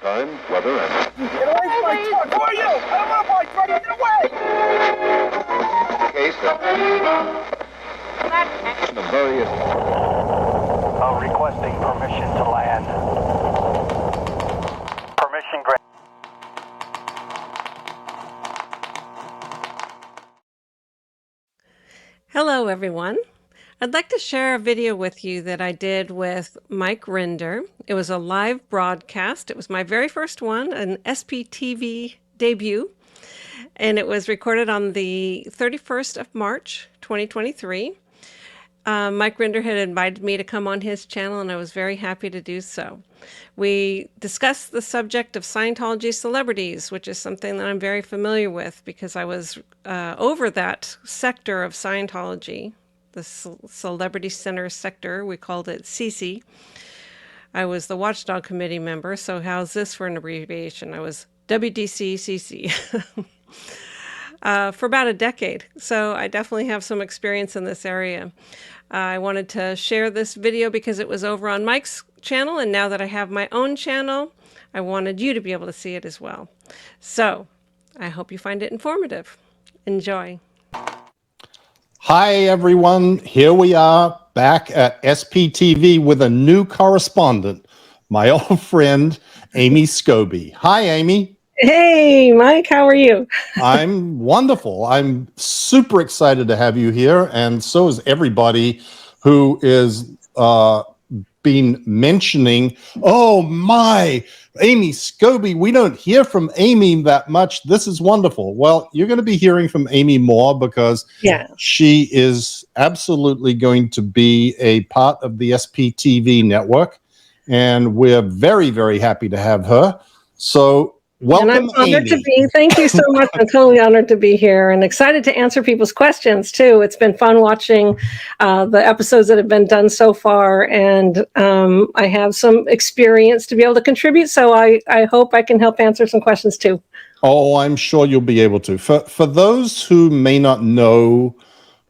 Time, weather, and... Get away from my truck! Who are you? I don't want to buy truck! Get away! Case of... a very... requesting permission to land. Permission granted. Hello, everyone. I'd like to share a video with you that I did with Mike Rinder. It was a live broadcast. It was my very first one, an SPTV debut, and it was recorded on the 31st of March, 2023. Mike Rinder had invited me to come on his channel, and I was very happy to do so. We discussed the subject of Scientology celebrities, which is something that I'm very familiar with because I was over that sector of Scientology, the Celebrity Center sector. We called it CC. I was the Watchdog Committee member, so how's this for an abbreviation? I was WDC-CC. For about a decade. So I definitely have some experience in this area. I wanted to share this video because it was over on Mike's channel, and now that I have my own channel, I wanted you to be able to see it as well. So I hope you find it informative. Enjoy. Hi, everyone. Here we are back at SPTV with a new correspondent, my old friend, Amy Scobee. Hi, Amy. Hey, Mike, how are you? I'm wonderful. I'm super excited to have you here, and so is everybody who is been mentioning, oh my, Amy Scobee, we don't hear from Amy that much. This is wonderful. Well, you're going to be hearing from Amy more because she is absolutely going to be a part of the SPTV network, and we're very, very happy to have her. So welcome, and I'm honored Amy. to be. Thank you so much. I'm totally honored to be here and excited to answer people's questions too. It's been fun watching the episodes that have been done so far, and I have some experience to be able to contribute. So I hope I can help answer some questions too. Oh, I'm sure you'll be able to. For those who may not know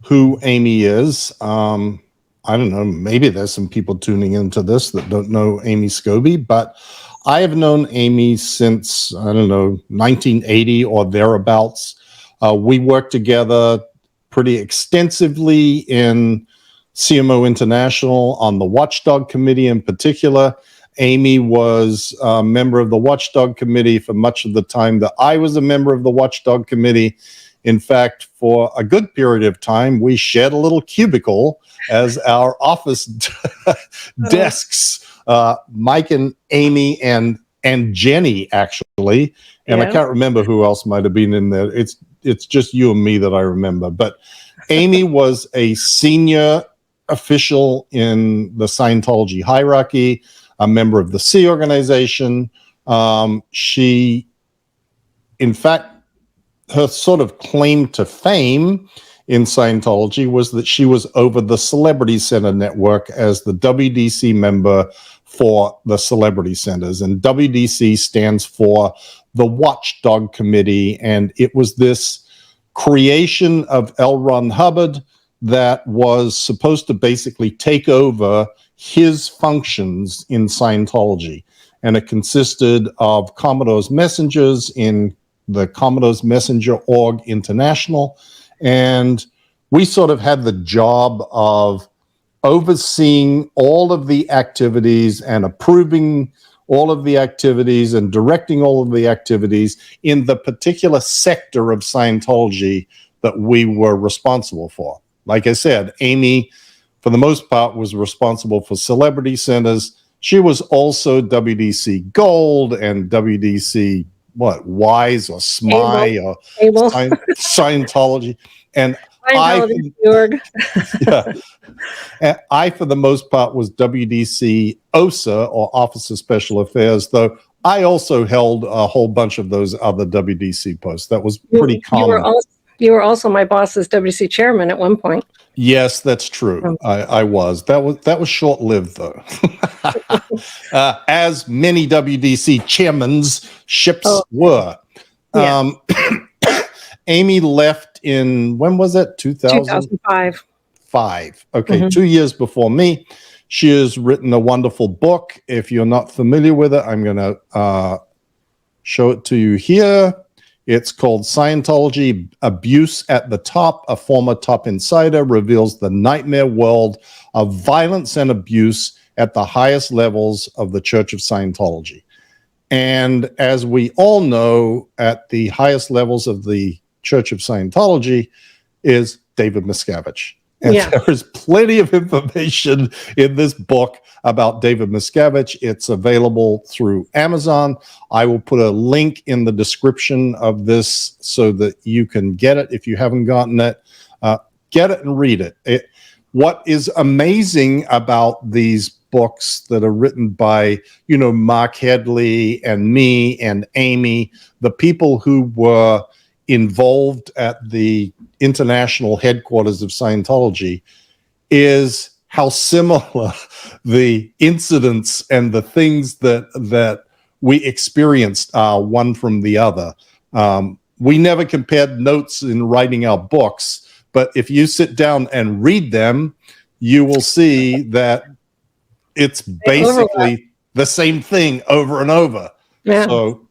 who Amy is, I don't know, maybe there's some people tuning into this that don't know Amy Scobee, but I have known Amy since, I don't know, 1980 or thereabouts. We worked together pretty extensively in CMO International on the Watchdog Committee in particular. Amy was a member of the Watchdog Committee for much of the time that I was a member of the Watchdog Committee. In fact, for a good period of time, we shared a little cubicle as our office desks. Mike and Amy and Jenny, actually, and I can't remember who else might have been in there. It's just you and me that I remember. But Amy was a senior official in the Scientology hierarchy, a member of the C organization. She, in fact, her sort of claim to fame in Scientology was that she was over the Celebrity Center network as the WDC member for the Celebrity Centers. And WDC stands for the Watchdog Committee. And it was this creation of L. Ron Hubbard that was supposed to basically take over his functions in Scientology. And it consisted of Commodore's messengers in the Commodore's Messenger Org International. And we sort of had the job of overseeing all of the activities and approving all of the activities and directing all of the activities in the particular sector of Scientology that we were responsible for. Like I said, Amy, for the most part, was responsible for Celebrity Centers. She was also WDC Gold and WDC, Wise or SMI or Scientology. And I, for the most part, was WDC OSA, or Office of Special Affairs, though I also held a whole bunch of those other WDC posts. That was pretty common. You were also my boss's WDC chairman at one point. Yes, that's true. I was. That was short-lived, though. As many WDC chairmanships were. Yeah. Amy left in, when was it? 2005. Okay, 2 years before me. She has written a wonderful book. If you're not familiar with it, I'm going to show it to you here. It's called Scientology Abuse at the Top. A former top insider reveals the nightmare world of violence and abuse at the highest levels of the Church of Scientology. And as we all know, at the highest levels of the Church of Scientology is David Miscavige. And there is plenty of information in this book about David Miscavige. It's available through Amazon. I will put a link in the description of this so that you can get it. If you haven't gotten it, get it and read it. What is amazing about these books that are written by, Mark Headley and me and Amy, the people who were involved at the international headquarters of Scientology, is how similar the incidents and the things that we experienced are one from the other. We never compared notes in writing our books, but if you sit down and read them, you will see that it's basically the same thing over and over. Yeah. So,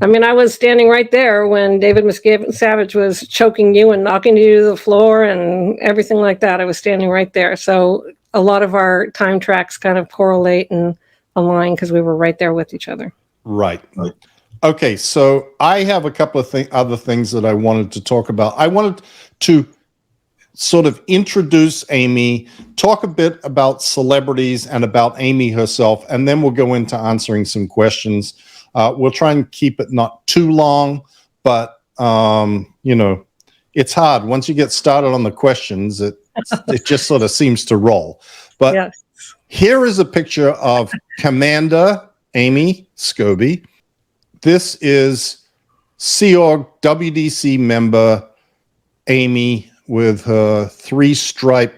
I mean, I was standing right there when David Miscavige was choking you and knocking you to the floor and everything like that. I was standing right there. So a lot of our time tracks kind of correlate and align because we were right there with each other. Right. Okay, so I have a couple of other things that I wanted to talk about. I wanted to sort of introduce Amy, talk a bit about celebrities and about Amy herself, and then we'll go into answering some questions. We'll try and keep it not too long, but, it's hard. Once you get started on the questions, it just sort of seems to roll. But here is a picture of Commander Amy Scobee. This is Sea Org WDC member Amy with her three-stripe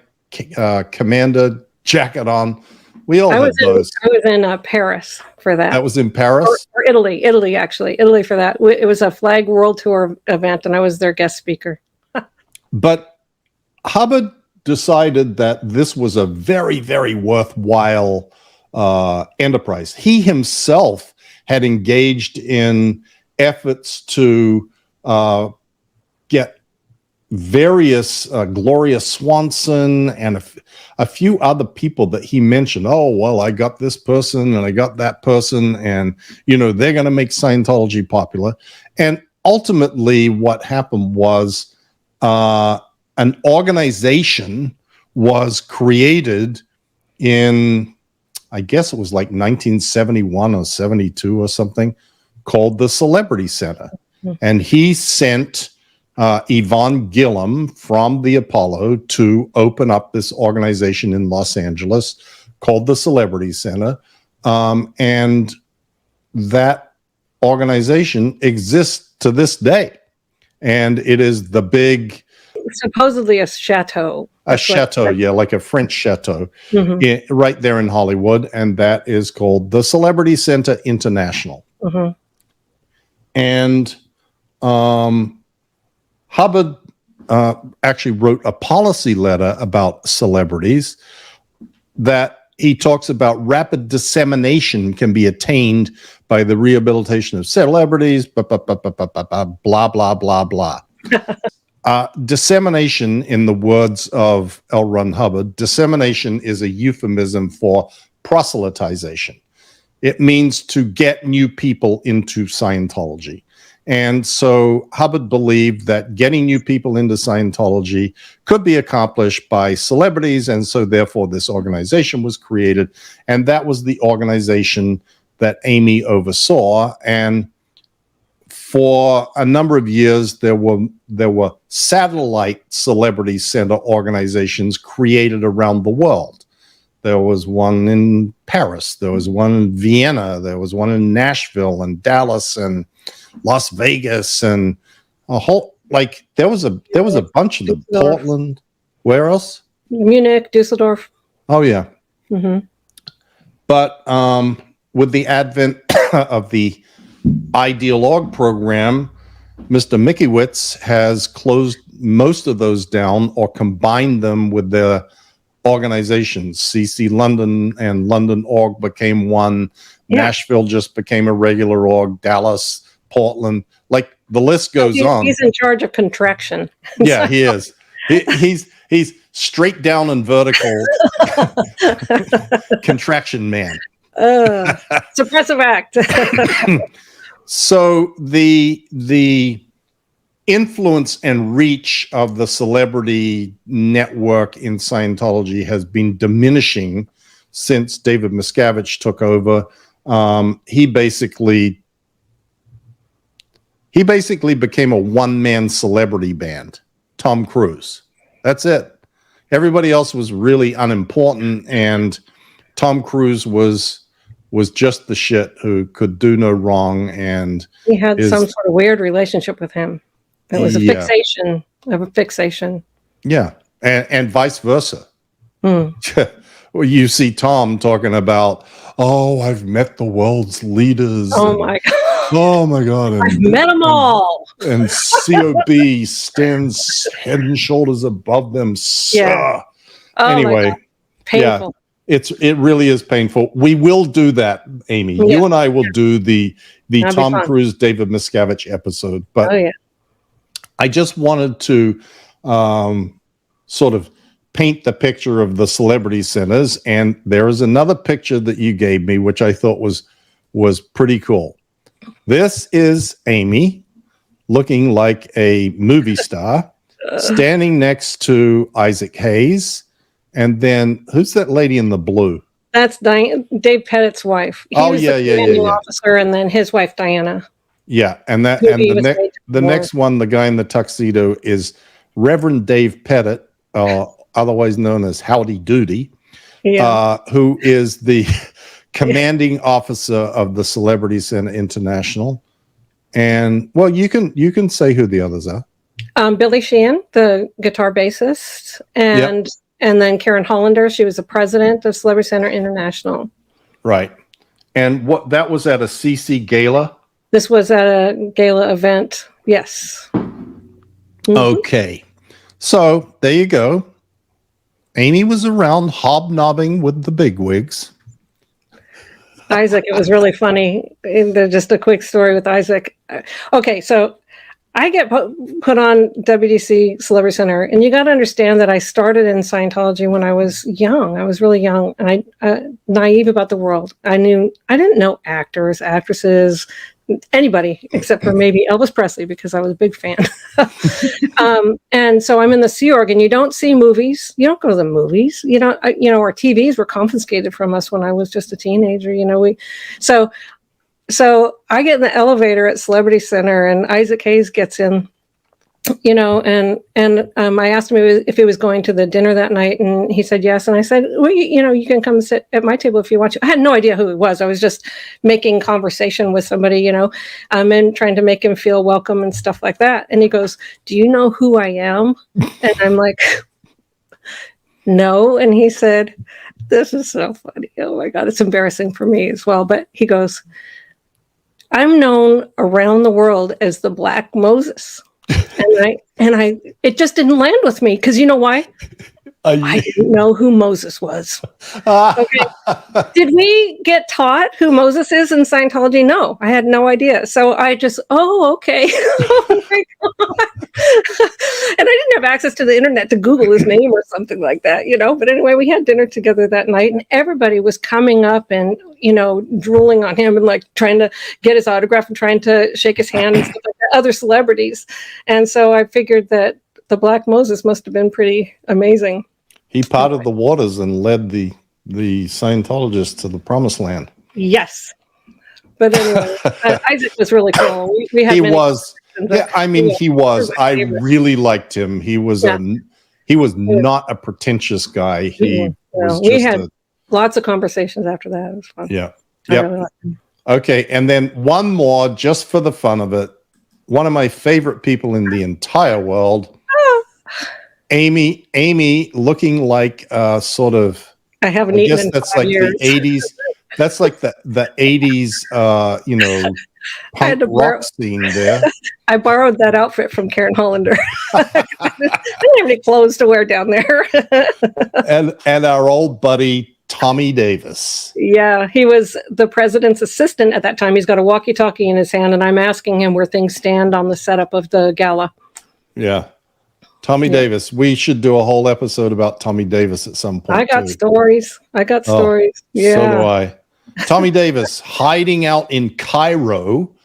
commander jacket on. We all had those. I was in Paris for that. That was in Paris? Or Italy, actually. Italy for that. It was a Flag World Tour event, and I was their guest speaker. But Hubbard decided that this was a very, very worthwhile enterprise. He himself had engaged in efforts to get various Gloria Swanson and a few other people that he mentioned. Oh, well, I got this person and I got that person, and they're going to make Scientology popular. And ultimately what happened was an organization was created in, I guess it was like 1971 or 72 or something, called the Celebrity Center. And he sent Yvonne Gillum from the Apollo to open up this organization in Los Angeles called the Celebrity Center. And that organization exists to this day. And it is the big... Supposedly a chateau. A chateau, like a French chateau, right there in Hollywood. And that is called the Celebrity Center International. And Hubbard actually wrote a policy letter about celebrities that he talks about rapid dissemination can be attained by the rehabilitation of celebrities, blah, blah, blah, blah. Dissemination, in the words of L. Ron Hubbard, dissemination is a euphemism for proselytization. It means to get new people into Scientology. And so Hubbard believed that getting new people into Scientology could be accomplished by celebrities, and so therefore this organization was created, and that was the organization that Amy oversaw. And for a number of years, there were satellite celebrity center organizations created around the world. There was one in Paris, there was one in Vienna, there was one in Nashville and Dallas and Las Vegas, and a whole, there was a bunch of them. Portland, where else? Munich, Dusseldorf. Oh yeah. But with the advent of the Ideal Org program, Mr. Mikiewicz has closed most of those down or combined them with their organizations. CC London and London org became one. Yeah. Nashville just became a regular org. Dallas, Portland, like the list goes on. He's in charge of contraction. Yeah, he is. He's straight down and vertical contraction man. Suppressive act. So the influence and reach of the celebrity network in Scientology has been diminishing since David Miscavige took over. He basically became a one-man celebrity band. Tom Cruise. That's it. Everybody else was really unimportant, and Tom Cruise was just the shit who could do no wrong. And he had some sort of weird relationship with him. It was a fixation of a fixation. Yeah, and vice versa. Well, you see Tom talking about, oh, I've met the world's leaders. Oh my God. Oh my God. I've met them all. And COB stands head and shoulders above them. Yeah. Oh, anyway, painful. Yeah, it really is painful. We will do that, Amy. Yeah. You and I will do the That'd Tom Cruise, David Miscavige episode. But I just wanted to sort of paint the picture of the celebrity centers. And there is another picture that you gave me, which I thought was pretty cool. This is Amy looking like a movie star, standing next to Isaac Hayes. And then who's that lady in the blue? That's Dave Pettit's wife. He was the commanding officer, and then his wife Diana. Yeah, and the next one, the guy in the tuxedo, is Reverend Dave Pettit, otherwise known as Howdy Doody, who is the commanding officer of the Celebrity Center International. And well, you can say who the others are. Billy Sheehan, the guitar bassist, and then Karen Hollander. She was the president of Celebrity Center International. Right. And what that was at a CC gala? This was at a gala event. Yes. Mm-hmm. Okay. So there you go. Amy was around hobnobbing with the bigwigs. Isaac, it was really funny. Just a quick story with Isaac. Okay, so I get put on WDC Celebrity Center, and you got to understand that I started in Scientology when I was young. I was really young, and I naive about the world. I didn't know actors, actresses, anybody except for maybe Elvis Presley, because I was a big fan. And so I'm in the Sea Org, and you don't see movies. You don't go to the movies. Our TVs were confiscated from us when I was just a teenager. So I get in the elevator at Celebrity Center, and Isaac Hayes gets in, and I asked him if he was going to the dinner that night, and he said yes. And I said, well, you can come sit at my table if you want to. I had no idea who he was. I was just making conversation with somebody, and trying to make him feel welcome and stuff like that. And he goes, do you know who I am? And I'm like, no. And he said, this is so funny. Oh my God, it's embarrassing for me as well. But he goes, I'm known around the world as the Black Moses. And it just didn't land with me, because you know why? I didn't know who Moses was. Okay. Did we get taught who Moses is in Scientology? No, I had no idea. So I just, okay. Oh my God. And I didn't have access to the internet to Google his name or something like that, But anyway, we had dinner together that night, and everybody was coming up and, drooling on him and like trying to get his autograph and trying to shake his hand and stuff like that, other celebrities. And so I figured that the Black Moses must have been pretty amazing. He parted the waters and led the Scientologists to the promised land. Yes. But anyway, Isaac was really cool. We had he was. Yeah, I mean, he was. I really liked him. He was not a pretentious guy. We had lots of conversations after that. It was fun. Yeah. Really okay, and then one more, just for the fun of it. One of my favorite people in the entire world, Amy, looking like sort of. I haven't eaten. I guess that's like years. The 80s. That's like the 80s, I had punk to borrow, rock scene there. I borrowed that outfit from Karen Hollander. I didn't have any clothes to wear down there. And our old buddy, Tommy Davis. Yeah, he was the president's assistant at that time. He's got a walkie-talkie in his hand, and I'm asking him where things stand on the setup of the gala. Yeah. Tommy Davis. We should do a whole episode about Tommy Davis at some point. I got stories. Yeah. So do I. Tommy Davis hiding out in Cairo,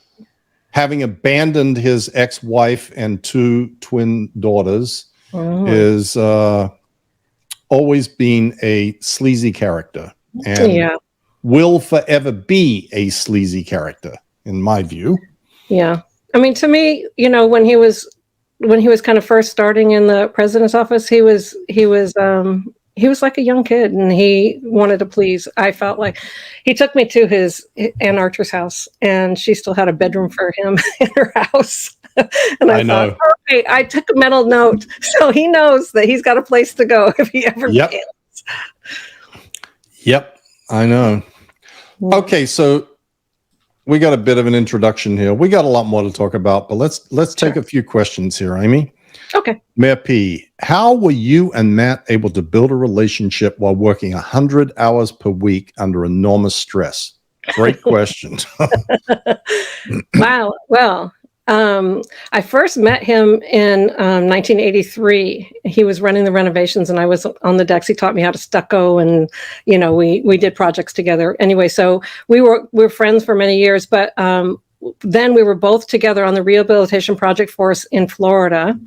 having abandoned his ex-wife and 2 twin daughters, is always been a sleazy character and will forever be a sleazy character, in my view. Yeah. I mean, to me, when he was kind of first starting in the president's office, he was like a young kid, and he wanted to please. I felt like he took me to his Aunt Archer's house, and she still had a bedroom for him in her house. And I thought, okay, I took a mental note, so he knows that he's got a place to go if he ever fails. Yep, I know. Okay, so we got a bit of an introduction here. We got a lot more to talk about, but let's take a few questions here, Amy. Okay. Mayor P, how were you and Matt able to build a relationship while working 100 hours per week under enormous stress? Great question. Wow. Well, I first met him in 1983. He was running the renovations, and I was on the decks. He taught me how to stucco, and we did projects together. Anyway, so we were friends for many years, but then we were both together on the rehabilitation project force in Florida.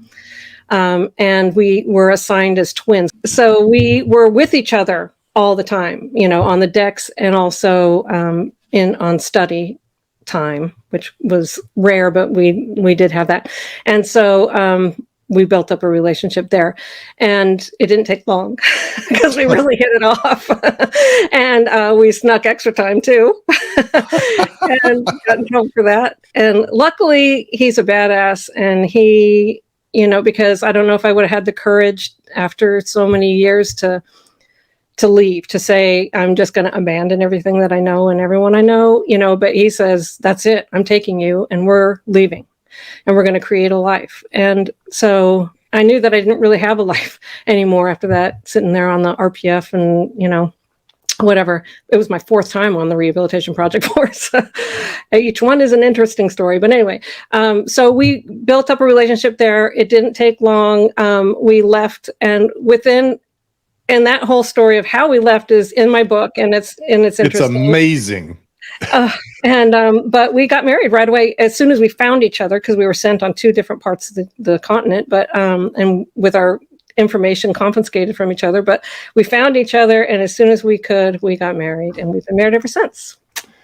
And we were assigned as twins. So we were with each other all the time, on the decks, and also on study time, which was rare, but we did have that. And so we built up a relationship there, and it didn't take long because we really hit it off. And we snuck extra time too and got in trouble for that. And luckily he's a badass, and he, because I don't know if I would have had the courage after so many years to leave, to say, I'm just going to abandon everything that I know and everyone I know, but he says, that's it. I'm taking you, and we're leaving, and we're going to create a life. And so I knew that I didn't really have a life anymore after that, sitting there on the RPF and, whatever. It was my 4th time on the rehabilitation project force. Each one is an interesting story. But anyway, so we built up a relationship there. It didn't take long. We left, and and that whole story of how we left is in my book, and it's interesting. It's amazing. But we got married right away as soon as we found each other, because we were sent on 2 different parts of the continent, but and with our information confiscated from each other. But we found each other, and as soon as we could, we got married, and we've been married ever since.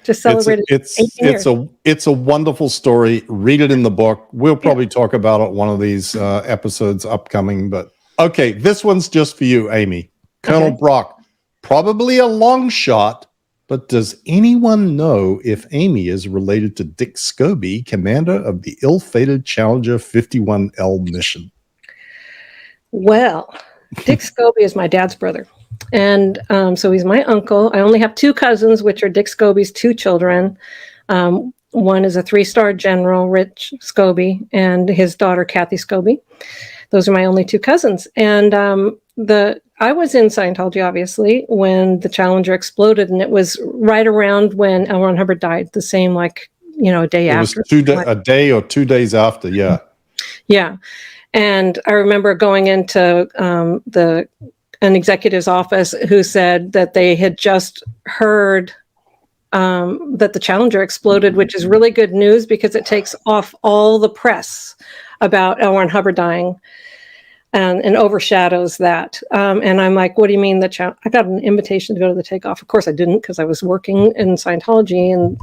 Just celebrated 18 years. It's a wonderful story. Read it in the book. We'll probably talk about it one of these episodes upcoming. But okay, this one's just for you, Amy. Colonel Brock, probably a long shot, but does anyone know if Amy is related to Dick Scobee, commander of the ill-fated Challenger 51L mission? Well, Dick Scobee is my dad's brother. And so he's my uncle. I only have 2 cousins, which are Dick Scobee's 2 children. One is a 3-star general, Rich Scobee, and his daughter, Kathy Scobee. Those are my only 2 cousins. And I was in Scientology, obviously, when the Challenger exploded, and it was right around when L. Ron Hubbard died, the same, a day after. It was a day or 2 days after, yeah. Yeah. And I remember going into an executive's office who said that they had just heard that the Challenger exploded, which is really good news because it takes off all the press about L. Ron Hubbard dying and overshadows that. And I'm like, what do you mean I got an invitation to go to the takeoff? Of course I didn't, because I was working in Scientology, and,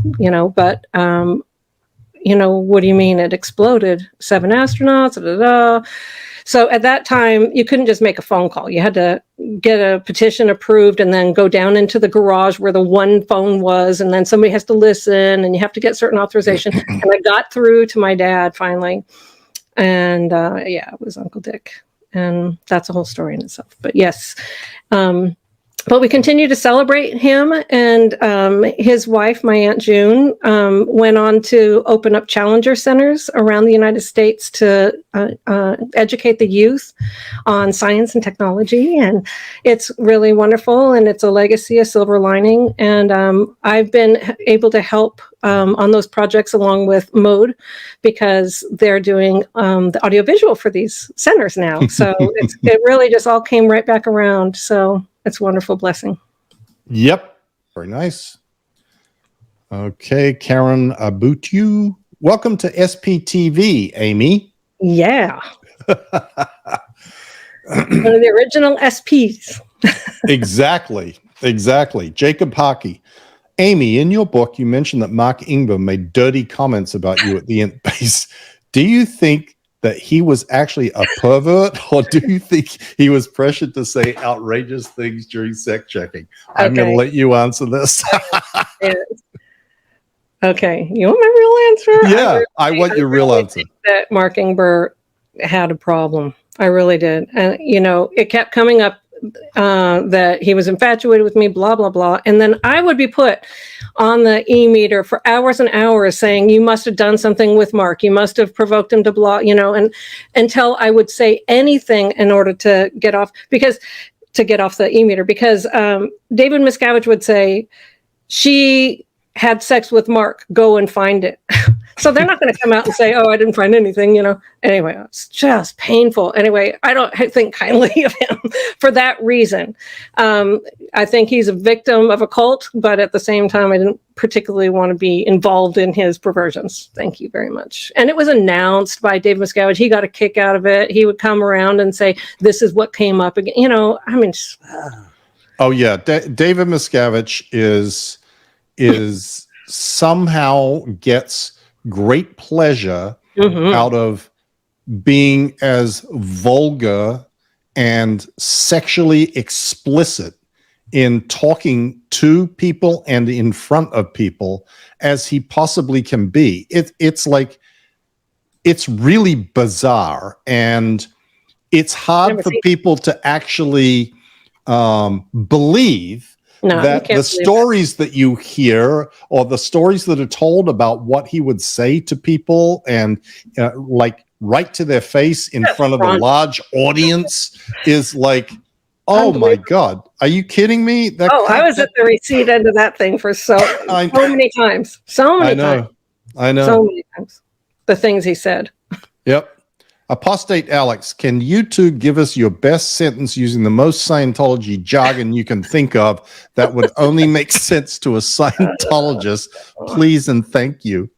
but what do you mean it exploded? 7 astronauts, da, da, da. So at that time, you couldn't just make a phone call. You had to get a petition approved and then go down into the garage where the one phone was, and then somebody has to listen, and you have to get certain authorization. And I got through to my dad finally. And it was Uncle Dick. And that's a whole story in itself. But yes, but we continue to celebrate him, and his wife, my Aunt June, went on to open up Challenger Centers around the United States to educate the youth on science and technology, and it's really wonderful, and it's a legacy, a silver lining, and I've been able to help on those projects along with Mode, because they're doing the audiovisual for these centers now, so it really just all came right back around, so it's a wonderful blessing. Yep. Very nice. Okay, Karen Abutu. Welcome to SPTV, Amy. Yeah. One of the original SPs. Exactly. Jacob Harkey. Amy, in your book, you mentioned that Mark Ingram made dirty comments about you at the end base. Do you think that he was actually a pervert, or do you think he was pressured to say outrageous things during sex checking? I'm going to let you answer this. Okay. You want my real answer? Yeah, I want your real answer. That Mark Ingber had a problem. I really did. And, it kept coming up that he was infatuated with me, blah, blah, blah. And then I would be put on the e-meter for hours and hours saying, you must have done something with Mark. You must have provoked him to blah, and until I would say anything in order to get off the e-meter, because David Miscavige would say, she had sex with Mark, go and find it. So they're not going to come out and say, oh, I didn't find anything, Anyway, it's just painful. Anyway, I don't think kindly of him for that reason. I think he's a victim of a cult, but at the same time, I didn't particularly want to be involved in his perversions. Thank you very much. And it was announced by Dave Miscavige. He got a kick out of it. He would come around and say, this is what came up again. Oh, yeah. David Miscavige is somehow gets great pleasure out of being as vulgar and sexually explicit in talking to people and in front of people as he possibly can be. It's really bizarre, and it's hard for people to actually believe that the stories that you hear, or the stories that are told about what he would say to people, and right to their face in front of a large audience, is like, oh my God, are you kidding me? I was at the receipt end of that thing for so many times. So many times. I know. So many times. The things he said. Yep. Apostate Alex, can you two give us your best sentence using the most Scientology jargon you can think of that would only make sense to a Scientologist? Please and thank you.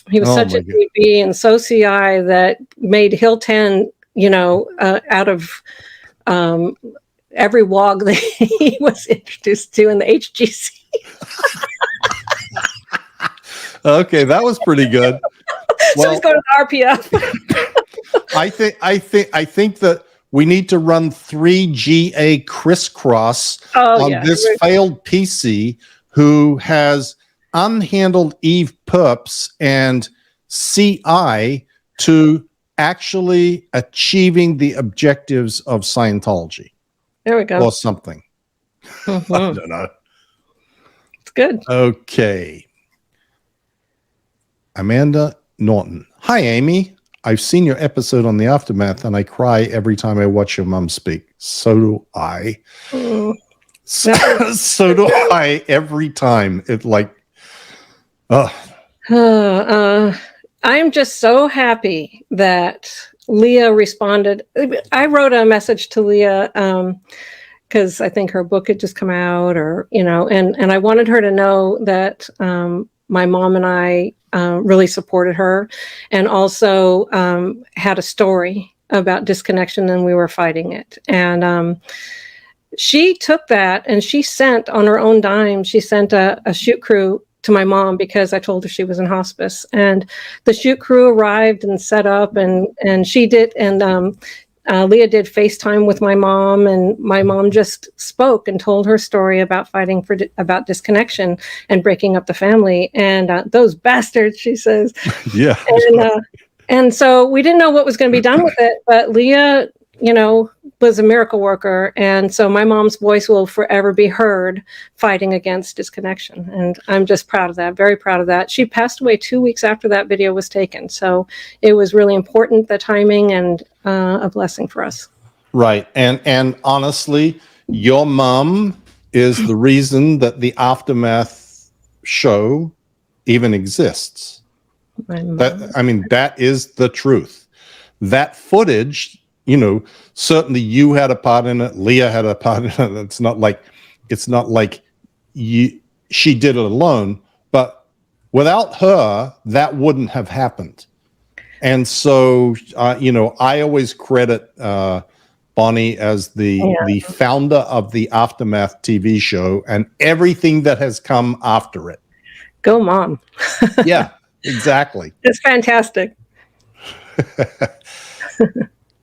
He was such a DB and so CI that made Hill 10, out of every WOG that he was introduced to in the HGC. Okay, that was pretty good. So he's going to the RPF. I think that we need to run 3 GA crisscross on this failed PC who has unhandled Eve Perps and CI to actually achieving the objectives of Scientology. There we go. Or something. I don't know. It's good. Okay. Amanda Norton. Hi, Amy. I've seen your episode on the Aftermath, and I cry every time I watch your mom speak. So do I. So do I every time. It's like, I'm just so happy that Leah responded. I wrote a message to Leah because I think her book had just come out, and I wanted her to know that my mom and I really supported her, and also had a story about disconnection, and we were fighting it. And she took that and she sent on her own dime, she sent a shoot crew to my mom because I told her she was in hospice. And the shoot crew arrived and set up, and she did, and Leah did FaceTime with my mom, and my mom just spoke and told her story about fighting about disconnection and breaking up the family. And those bastards, she says. Yeah. And so we didn't know what was going to be done with it, but Leah, was a miracle worker. And so my mom's voice will forever be heard fighting against disconnection. And I'm just proud of that, very proud of that. She passed away 2 weeks after that video was taken. So it was really important, the timing, and a blessing for us. Right. And honestly, your mom is the reason that the Aftermath show even exists. That is the truth. That footage, certainly you had a part in it, Leah had a part in it. It's not like she did it alone, but without her, that wouldn't have happened. And so, I always credit Bonnie as the founder of the Aftermath TV show and everything that has come after it. Go, Mom. Yeah, exactly. It's fantastic.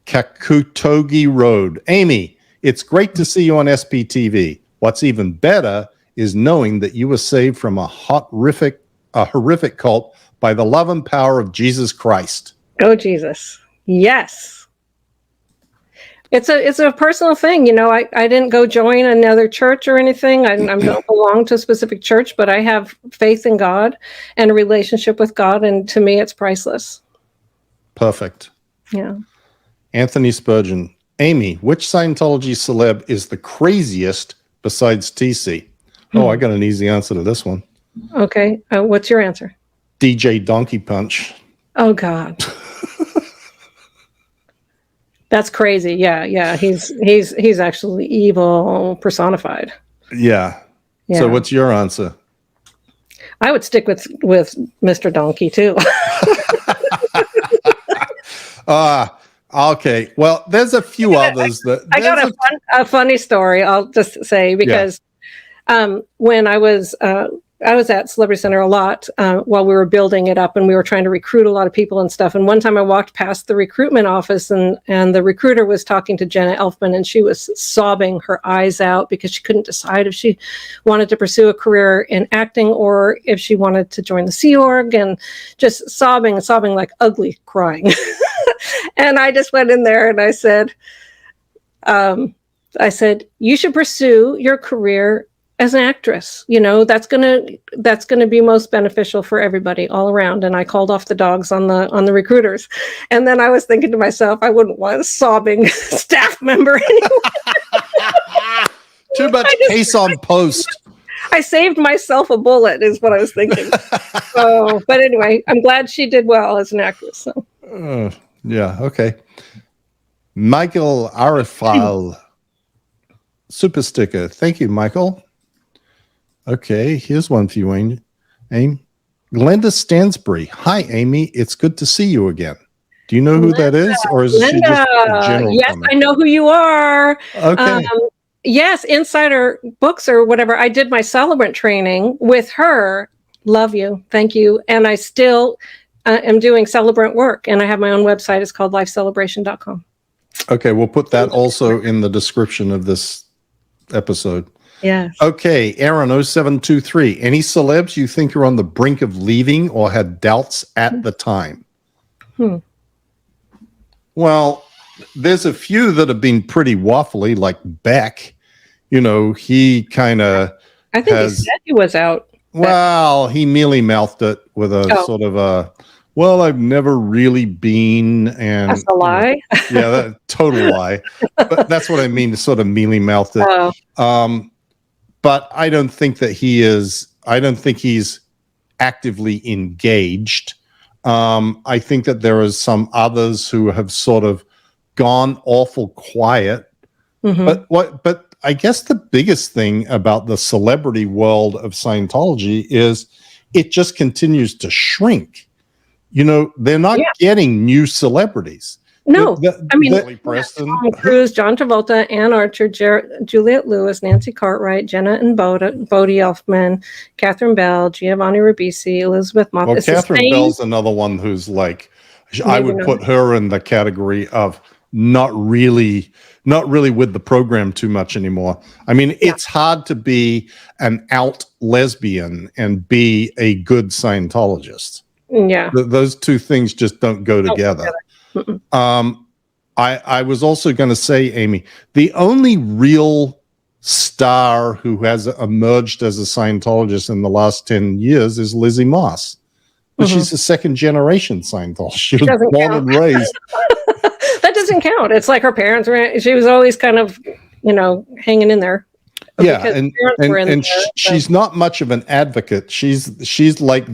Kakutogi Road. Amy, it's great to see you on SPTV. What's even better is knowing that you were saved from a horrific cult by the love and power of Jesus Christ. Oh, Jesus. Yes. It's a personal thing. I didn't go join another church or anything. I don't belong to a specific church, but I have faith in God and a relationship with God. And to me, it's priceless. Perfect. Yeah. Anthony Spurgeon. Amy, which Scientology celeb is the craziest besides TC? Oh, I got an easy answer to this one. Okay. What's your answer? DJ Donkey Punch. Oh, God. That's crazy. Yeah. He's actually evil personified. Yeah. So what's your answer? I would stick with Mr. Donkey too. Okay. Well, there's a few others that I got a funny story. I'll just say, because when I was at Celebrity Center a lot while we were building it up, and we were trying to recruit a lot of people and stuff. And one time I walked past the recruitment office, and the recruiter was talking to Jenna Elfman, and she was sobbing her eyes out because she couldn't decide if she wanted to pursue a career in acting or if she wanted to join the Sea Org, and just sobbing like ugly crying. And I just went in there and I said, you should pursue your career as an actress. That's gonna be most beneficial for everybody all around. And I called off the dogs on the recruiters. And then I was thinking to myself, I wouldn't want a sobbing staff member anymore. Too much case on post. I saved myself a bullet, is what I was thinking. But anyway, I'm glad she did well as an actress. So. Yeah. Okay. Michael Arifal, super sticker. Thank you, Michael. Okay, here's one for you, Amy. Glenda Stansbury. Hi, Amy. It's good to see you again. Do you know who that is, or is she just a general Yes, comment? I know who you are. Okay. Yes, Insider Books or whatever. I did my celebrant training with her. Love you. Thank you. And I still am doing celebrant work, and I have my own website. It's called lifecelebration.com. Okay, we'll put that also in the description of this episode. Yes. Okay, Aaron 0723. Any celebs you think are on the brink of leaving or had doubts at the time? Well, there's a few that have been pretty waffly, like Beck. He kind of I think he said he was out. Well, he mealy mouthed it with a sort of a, well, I've never really been, and that's a lie. Total lie. But that's what I mean, sort of mealy mouthed it. But I don't think that he is. I don't think he's actively engaged. I think that there are some others who have sort of gone awful quiet. Mm-hmm. But I guess the biggest thing about the celebrity world of Scientology is it just continues to shrink. They're not getting new celebrities. No, Preston, Tom Cruise, John Travolta, Ann Archer, Juliette Lewis, Nancy Cartwright, Jenna and Bodie Elfman, Catherine Bell, Giovanni Ribisi, Elizabeth Moss. Well, Catherine Bell's another one who's like, I would put her in the category of not really with the program too much anymore. I mean, it's hard to be an out lesbian and be a good Scientologist. Yeah. Those two things just don't go together. I was also going to say, Amy, the only real star who has emerged as a Scientologist in the last 10 years is Lizzie Moss. But she's a second generation Scientologist. She was born and raised. That doesn't count. It's like her parents were, she was always kind of, hanging in there. Yeah, and she's not much of an advocate. She's like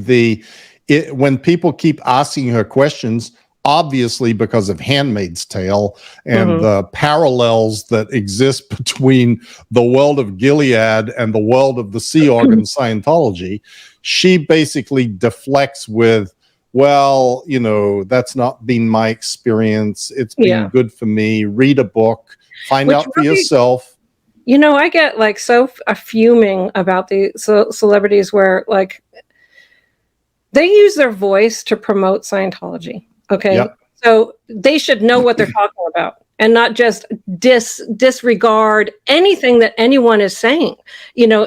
when people keep asking her questions, obviously because of Handmaid's Tale and the parallels that exist between the world of Gilead and the world of the Sea Organ Scientology, she basically deflects with, well, that's not been my experience. It's been good for me. Read a book, find out for yourself. I get like so fuming about the celebrities where like they use their voice to promote Scientology. Okay. Yep. So they should know what they're talking about and not just disregard anything that anyone is saying,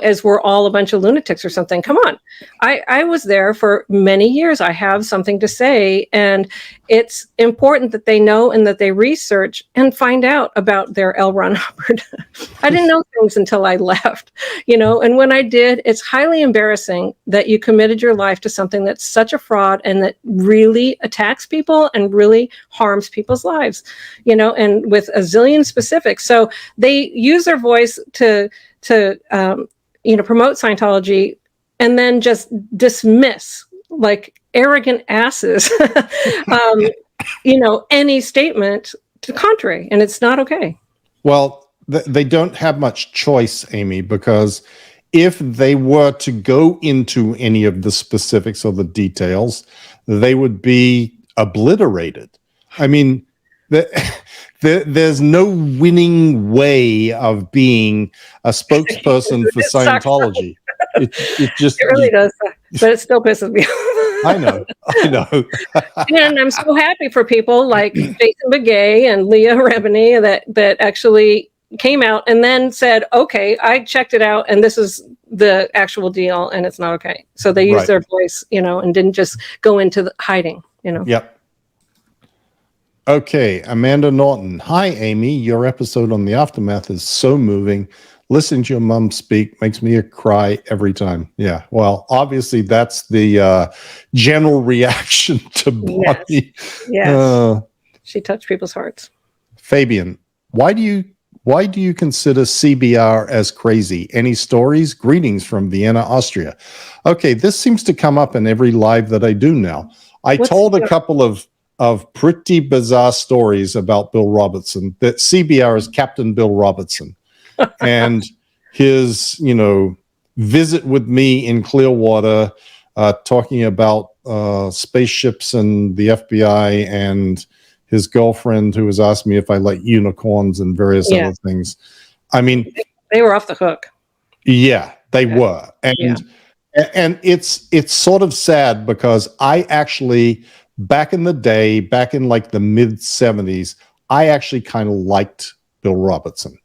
as we're all a bunch of lunatics or something. Come on. I was there for many years. I have something to say, and it's important that they know and that they research and find out about their L. Ron Hubbard. I didn't know things until I left, and when I did, it's highly embarrassing that you committed your life to something that's such a fraud and that really attacks people and really harms people's lives, and with a zillion specifics. So they use their voice to promote Scientology and then just dismiss like arrogant asses, any statement to the contrary, and it's not okay. Well, they don't have much choice, Amy, because if they were to go into any of the specifics or the details, they would be obliterated. I mean, there's no winning way of being a spokesperson for Scientology. It really does, but it still pisses me off. I know. And I'm so happy for people like Jason Begay and Leah Remini that actually came out and then said, okay, I checked it out and this is the actual deal and it's not okay. So they used their voice, and didn't just go into the hiding, Yep. Okay, Amanda Norton. Hi, Amy. Your episode on the aftermath is so moving. Listening to your mom speak makes me cry every time. Yeah, well, obviously that's the general reaction to Bonnie. Yes. She touched people's hearts. Fabian, why do you consider CBR as crazy? Any stories? Greetings from Vienna, Austria. Okay, this seems to come up in every live that I do now. I told a couple of pretty bizarre stories about Bill Robertson, that CBR is Captain Bill Robertson. And his, visit with me in Clearwater, talking about spaceships and the FBI, and his girlfriend who was asking me if I like unicorns and various other things. I mean, they were off the hook. Yeah, they were. And it's sort of sad because I actually, back in the day, back in like the mid 70s, I actually kind of liked Bill Robertson.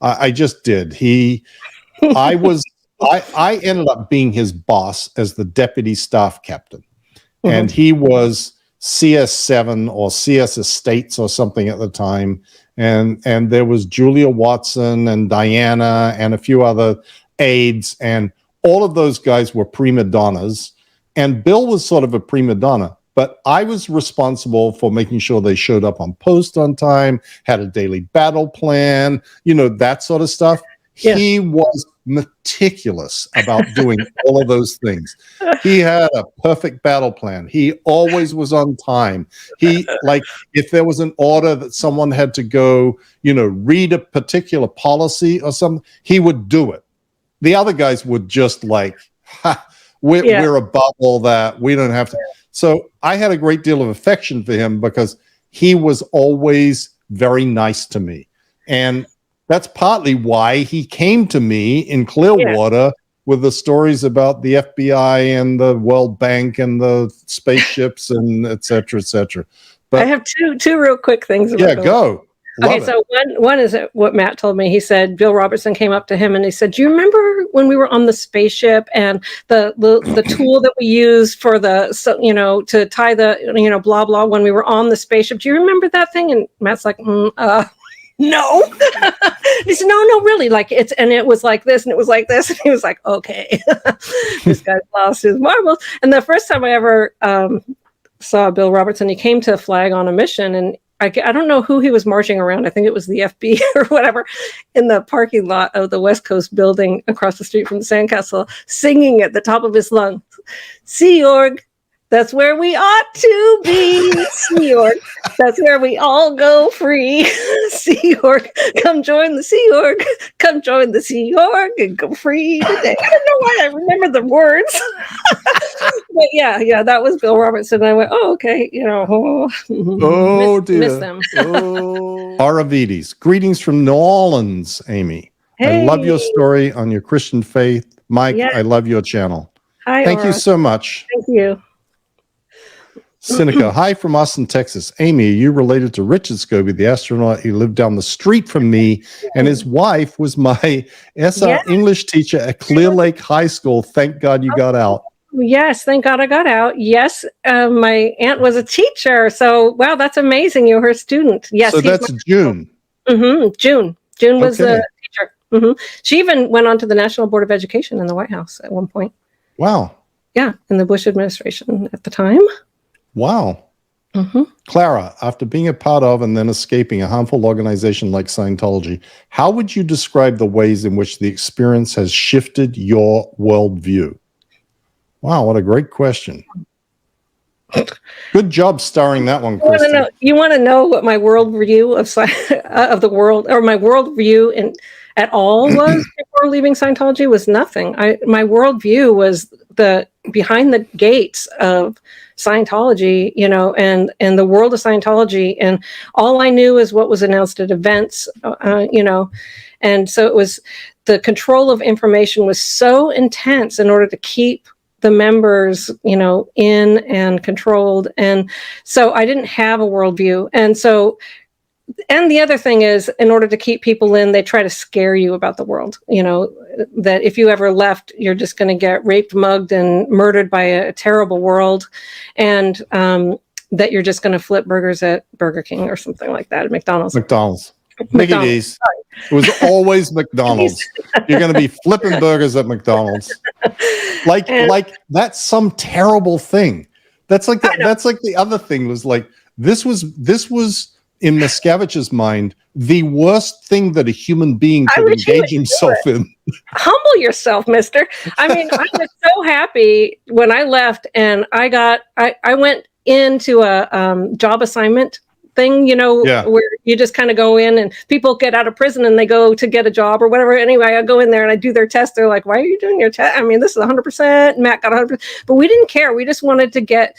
I just did. I ended up being his boss as the deputy staff captain. And he was CS7 or CS Estates or something at the time. And there was Julia Watson and Diana and a few other aides. And all of those guys were prima donnas. And Bill was sort of a prima donna. But I was responsible for making sure they showed up on post on time, had a daily battle plan, that sort of stuff. Yeah. He was meticulous about doing all of those things. He had a perfect battle plan. He always was on time. If there was an order that someone had to go, read a particular policy or something, he would do it. The other guys would just we're above all that. We don't have to. So I had a great deal of affection for him because he was always very nice to me. And that's partly why he came to me in Clearwater with the stories about the FBI and the World Bank and the spaceships and et cetera, et cetera. But I have two real quick things. Go. Love it. So one is what Matt told me. He said Bill Robertson came up to him and he said, "Do you remember when we were on the spaceship and the tool that we used for to tie the blah blah when we were on the spaceship? Do you remember that thing?" And Matt's like, "No." He said, "No, really. Like it was like this and it was like this." And he was like, "Okay, this guy's lost his marbles." And the first time I ever saw Bill Robertson, he came to Flag on a Mission, and I don't know who he was marching around. I think it was the FB or whatever, in the parking lot of the West Coast building across the street from the Sandcastle, singing at the top of his lungs, "Sea Org, that's where we ought to be. Sea Org, that's where we all go free. Sea Org, come join the Sea Org. Come join the Sea Org and go free today." I don't know why I remember the words. But yeah, that was Bill Robertson. And I went, "Oh, okay, Oh, dear. Miss them." Oh. Aravides. Greetings from New Orleans, Amy. Hey. I love your story on your Christian faith. Mike, Yeah. I love your channel. Hi, Thank Aura. you so much. Thank you. Seneca, hi from Austin, Texas. Amy, are you related to Richard Scobee, the astronaut who lived down the street from me, and his wife was my SR English teacher at Clear Lake High School? Thank God you got out. Yes, thank God I got out. Yes, my aunt was a teacher. So, wow, that's amazing. You were her student. Yes. So that's June. June. June was the teacher. She even went on to the National Board of Education in the White House at one point. Wow. Yeah, in the Bush administration at the time. Wow. Clara, after being a part of and then escaping a harmful organization like Scientology, how would you describe the ways in which the experience has shifted your worldview? Wow, what a great question. Good job starring that one, Kristen. You want to know what my worldview of the world, or my worldview at all was before leaving Scientology? Was nothing. My worldview was the behind the gates of Scientology, and the world of Scientology, and all I knew is what was announced at events, and so it was the control of information was so intense in order to keep the members, in and controlled. And so I didn't have a worldview. And the other thing is, in order to keep people in, they try to scare you about the world, that if you ever left, you're just going to get raped, mugged, and murdered by a terrible world. And that you're just going to flip burgers at Burger King or something like that, at McDonald's. Mickey D's. It was always McDonald's. You're going to be flipping burgers at McDonald's. Like that's some terrible thing. That's like the other thing was like, this was in Miscavige's mind, the worst thing that a human being could engage himself in. Humble yourself, mister. I mean, I was so happy when I left, and I went into a job assignment thing, where you just kind of go in and people get out of prison and they go to get a job or whatever. Anyway, I go in there and I do their test. They're like, "Why are you doing your test? I mean, this is 100%. Matt got 100%. But we didn't care. We just wanted to get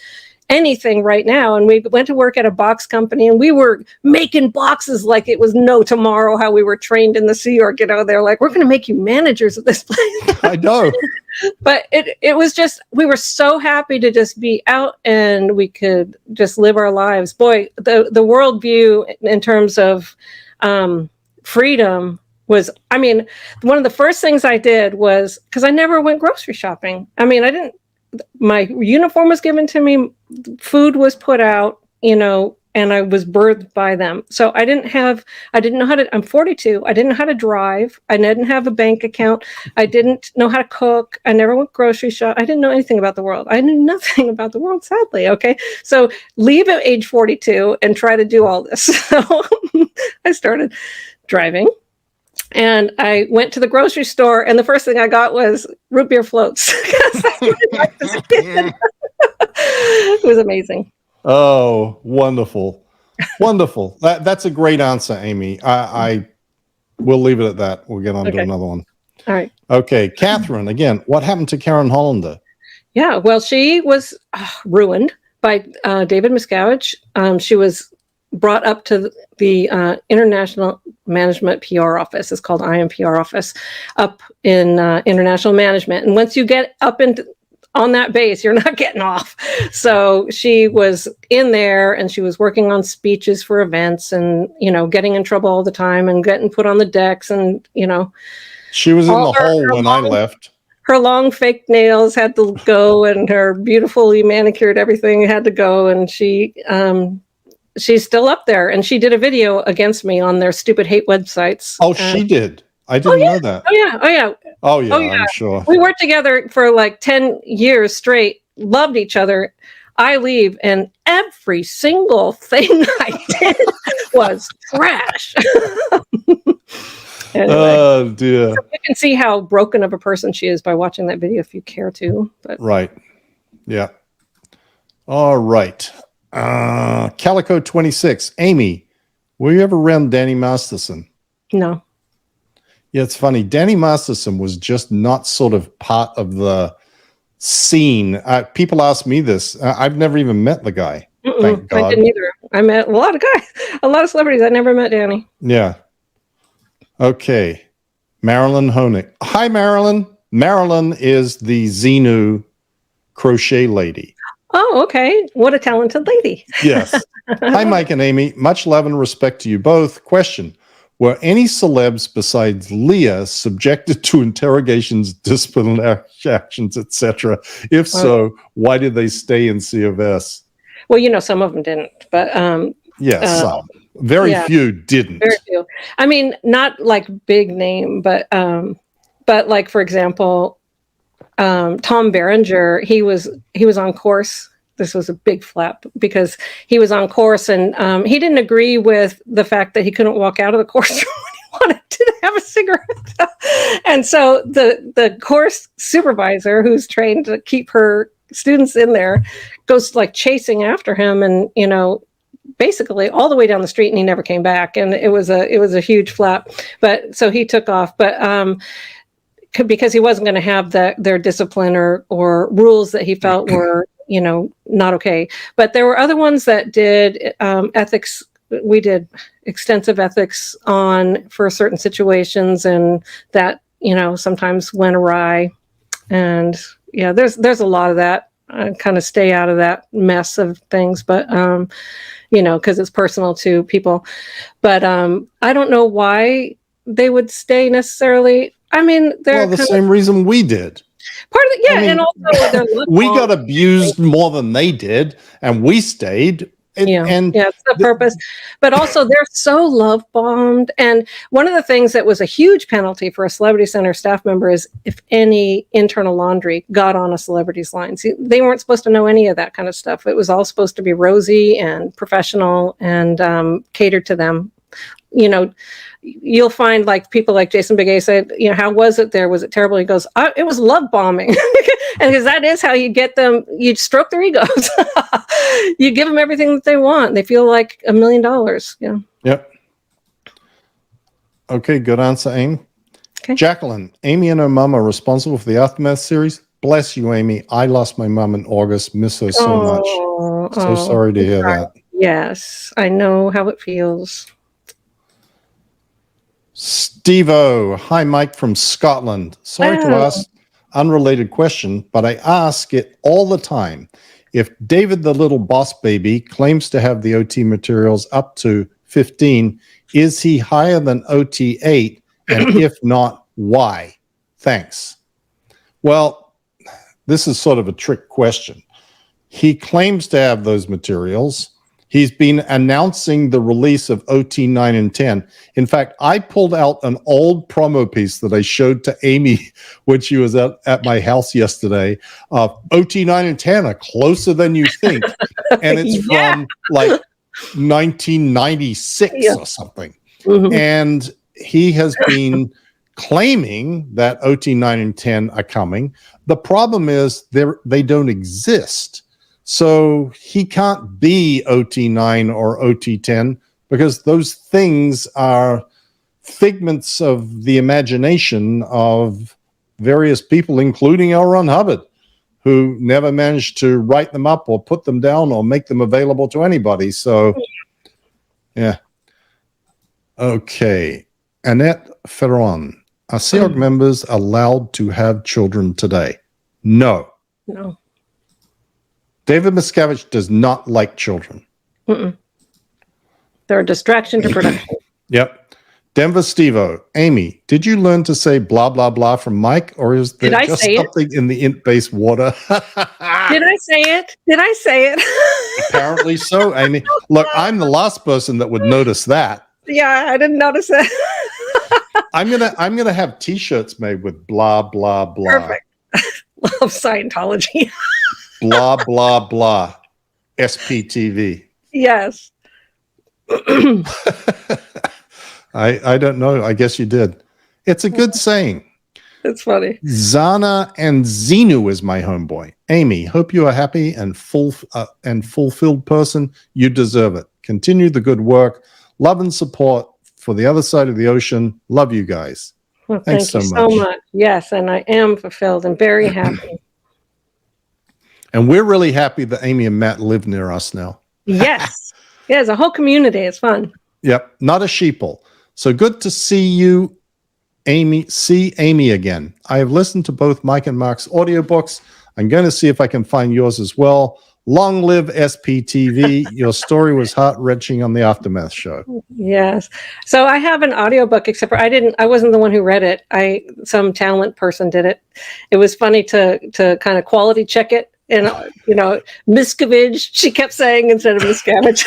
anything right now. And we went to work at a box company, and we were making boxes like it was no tomorrow, how we were trained in the Sea Org. They're like, "We're going to make you managers of this place." I know. But it was just, we were so happy to just be out and we could just live our lives. Boy, the worldview in terms of freedom was, one of the first things I did was, because I never went grocery shopping. My uniform was given to me, food was put out, and I was birthed by them. So I didn't know how to, I'm 42. I didn't know how to drive. I didn't have a bank account. I didn't know how to cook. I never went grocery shop. I didn't know anything about the world. I knew nothing about the world, sadly. Okay. So leave at age 42 and try to do all this. So I started driving. And I went to the grocery store, and the first thing I got was root beer floats. It was amazing. Oh, wonderful. Wonderful. That's a great answer, Amy. I will leave it at that. We'll get on to another one. All right. Okay. Catherine, again, what happened to Karen Hollander? Yeah, well, she was ruined by David Miscavige. She was brought up to the International Management PR office. It's called IMPR office, up in international management. And once you get up into on that base. You're not getting off. So she was in there and she was working on speeches for events and, getting in trouble all the time and getting put on the decks. And, she was in the hole when I left. Her long fake nails had to go and her beautifully manicured everything had to go. And she's still up there. And she did a video against me on their stupid hate websites. Oh, she did. I didn't know that. Oh yeah, I'm sure. We worked together for like 10 years straight, loved each other. I leave, and every single thing I did was trash. Anyway, oh, dear. So you can see how broken of a person she is by watching that video if you care to. But. Right. Yeah. All right. Calico 26. Amy, were you ever around Danny Masterson? No. Yeah, it's funny. Danny Masterson was just not sort of part of the scene. People ask me this. I've never even met the guy. Thank God. I didn't either. I met a lot of guys, a lot of celebrities. I never met Danny. Yeah. Okay. Marilyn Honig. Hi, Marilyn. Marilyn is the Xenu crochet lady. Oh, okay. What a talented lady. Yes. Hi, Mike and Amy. Much love and respect to you both. Question. Were any celebs besides Leah subjected to interrogations, disciplinary actions, etc.? If so, why did they stay in C of S? Well, some of them didn't, but yes, some. Very few didn't. Very few. I mean, not like big name, but like for example, Tom Berenger, he was on course. This was a big flap because he was on course and he didn't agree with the fact that he couldn't walk out of the course when he wanted to have a cigarette. And so the course supervisor, who's trained to keep her students in there, goes like chasing after him and, basically all the way down the street, and he never came back. And it was a huge flap. But so he took off. But because he wasn't going to have their discipline or rules that he felt were not okay. But there were other ones that did ethics. We did extensive ethics for certain situations, and that sometimes went awry. And yeah, there's a lot of that. I kind of stay out of that mess of things, but because it's personal to people. But I don't know why they would stay necessarily. I mean, they're the same reason we did. Part of it, yeah, I mean, and also we got abused more than they did, and we stayed. It's the purpose. But also, they're so love bombed. And one of the things that was a huge penalty for a Celebrity Center staff member is if any internal laundry got on a celebrity's line. See, they weren't supposed to know any of that kind of stuff. It was all supposed to be rosy and professional and catered to them. You'll find like people like Jason Bigay said, how was it there? Was it terrible? He goes, it was love bombing. And because that is how you get them, you stroke their egos. You give them everything that they want. They feel like $1 million. Yeah. Yep. Okay, good answer, Amy. Okay. Jacqueline, Amy and her mum are responsible for the Aftermath series. Bless you, Amy. I lost my mum in August. Miss her so much. So sorry to hear that. Yes, I know how it feels. Steve-O, hi, Mike from Scotland. Sorry to ask unrelated question, but I ask it all the time. If David the Little Boss Baby claims to have the OT materials up to 15, is he higher than OT 8? And if not, why? Thanks. Well, this is sort of a trick question. He claims to have those materials. He's been announcing the release of OT 9 and 10. In fact, I pulled out an old promo piece that I showed to Amy when she was at my house yesterday. OT 9 and 10 are closer than you think. And it's from like 1996 or something. Mm-hmm. And he has been claiming that OT 9 and 10 are coming. The problem is they don't exist. So he can't be OT 9 or OT 10 because those things are figments of the imagination of various people, including L. Ron Hubbard, who never managed to write them up or put them down or make them available to anybody. So, yeah. Okay. Annette Ferron. Are Sea Org members allowed to have children today? No. No. David Miscavige does not like children. Mm-mm. They're a distraction to production. Yep. Denver Stevo, Amy, did you learn to say blah, blah, blah from Mike, or is there just something in the int-based water? Did I say it? Did I say it? Apparently so, Amy. Look, I'm the last person that would notice that. Yeah, I didn't notice it. I'm gonna have T-shirts made with blah, blah, blah. Perfect. Love Scientology. Blah, blah, blah. SPTV. Yes. I don't know. I guess you did. It's a good saying. It's funny. Zana and Zenu is my homeboy. Amy, hope you are happy and fulfilled person. You deserve it. Continue the good work. Love and support for the other side of the ocean. Love you guys. Well, Thanks thank you so so much. Yes, and I am fulfilled and very happy. And we're really happy that Amy and Matt live near us now. Yes. Yeah, it's a whole community. It's fun. Yep. Not a sheeple. So good to see you, Amy. See Amy again. I have listened to both Mike and Mark's audiobooks. I'm going to see if I can find yours as well. Long live SPTV. Your story was heart-wrenching on the Aftermath show. Yes. So I have an audiobook, except for I wasn't the one who read it. Some talent person did it. It was funny to kind of quality check it. And, Miscavige, she kept saying instead of Miscavige.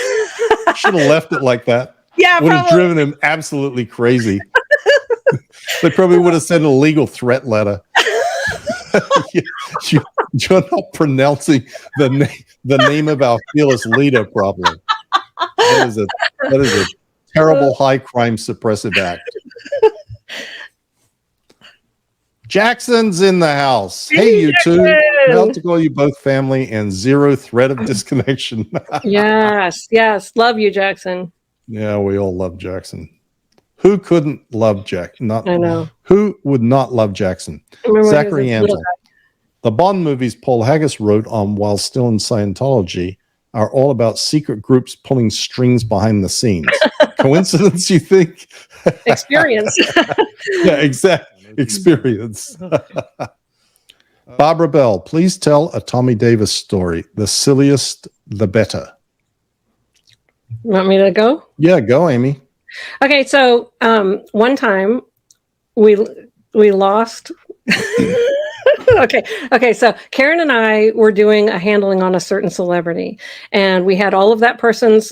Should have left it like that. Yeah, would have driven him absolutely crazy. They probably would have sent a legal threat letter. You're not pronouncing the name of our fearless leader properly. That is a terrible high crime suppressive act. Jackson's in the house. Hey, you two. Proud to call you both family and zero threat of disconnection. Yes. Love you, Jackson. Yeah, we all love Jackson. Who couldn't love Jack? I know. Who would not love Jackson? Zachary Ansel. The Bond movies Paul Haggis wrote on while still in Scientology are all about secret groups pulling strings behind the scenes. Coincidence, you think? Experience. Yeah, exactly. Experience. Barbara Bell, please tell a Tommy Davis story. The silliest, the better. Want me to go? Yeah, go, Amy. Okay, so one time we lost. Okay. So Karen and I were doing a handling on a certain celebrity, and we had all of that person's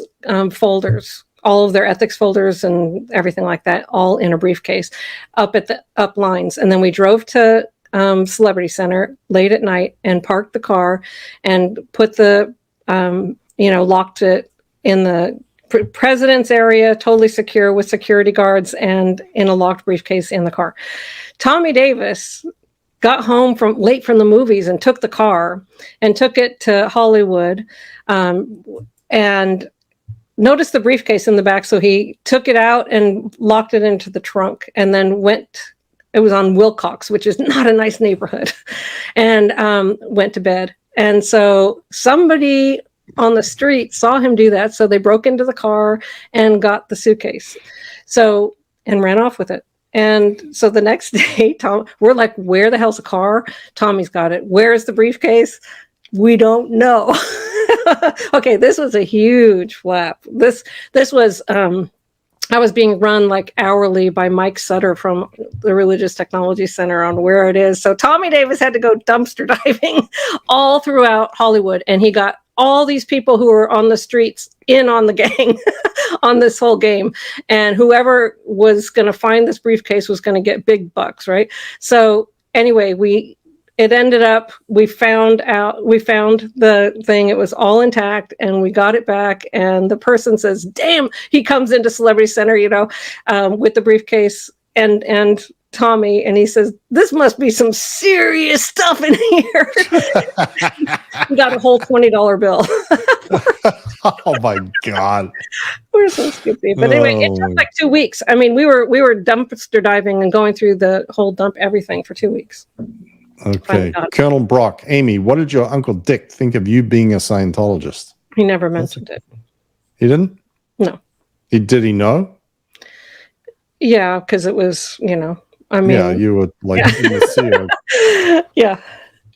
folders, all of their ethics folders and everything like that, all in a briefcase up at the up lines. And then we drove to Celebrity Center late at night and parked the car and put the, locked it in the president's area, totally secure with security guards and in a locked briefcase in the car. Tommy Davis got home late from the movies and took the car and took it to Hollywood and noticed the briefcase in the back. So he took it out and locked it into the trunk and then it was on Wilcox, which is not a nice neighborhood, and went to bed. And so somebody on the street saw him do that. So they broke into the car and got the suitcase. And ran off with it. And so the next day, we're like, where the hell's the car? Tommy's got it. Where's the briefcase? We don't know. Okay, this was a huge flap. This was, I was being run like hourly by Mike Sutter from the Religious Technology Center on where it is. So Tommy Davis had to go dumpster diving all throughout Hollywood. And he got all these people who were on the streets in on the gang on this whole game. And whoever was going to find this briefcase was going to get big bucks, right? So anyway, it ended up, we found the thing, it was all intact, and we got it back. And the person says, damn, he comes into Celebrity Center, with the briefcase and Tommy, and he says, this must be some serious stuff in here. We got a whole $20 bill. Oh my God. We're so stupid. But anyway, it took like 2 weeks. I mean, we were dumpster diving and going through the whole dump everything for 2 weeks. Okay. Colonel Brock, Amy, what did your Uncle Dick think of you being a Scientologist? He never mentioned it. He didn't? No. Did he know? Yeah, because it was, I mean. Yeah, you were like in the CEO. Yeah.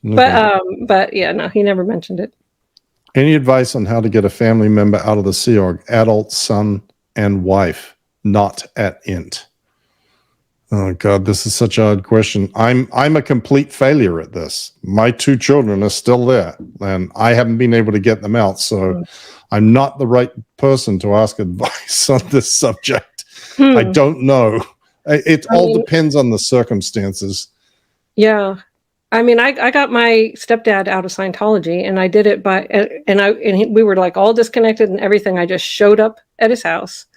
But yeah, no, he never mentioned it. Any advice on how to get a family member out of the Sea Org? Adult son and wife, not at int. Oh God, this is such a hard question. I'm a complete failure at this. My 2 children are still there, and I haven't been able to get them out. So I'm not the right person to ask advice on this subject. I don't know. It all depends on the circumstances. Yeah. I mean, I got my stepdad out of Scientology, and I did it we were like all disconnected and everything. I just showed up at his house,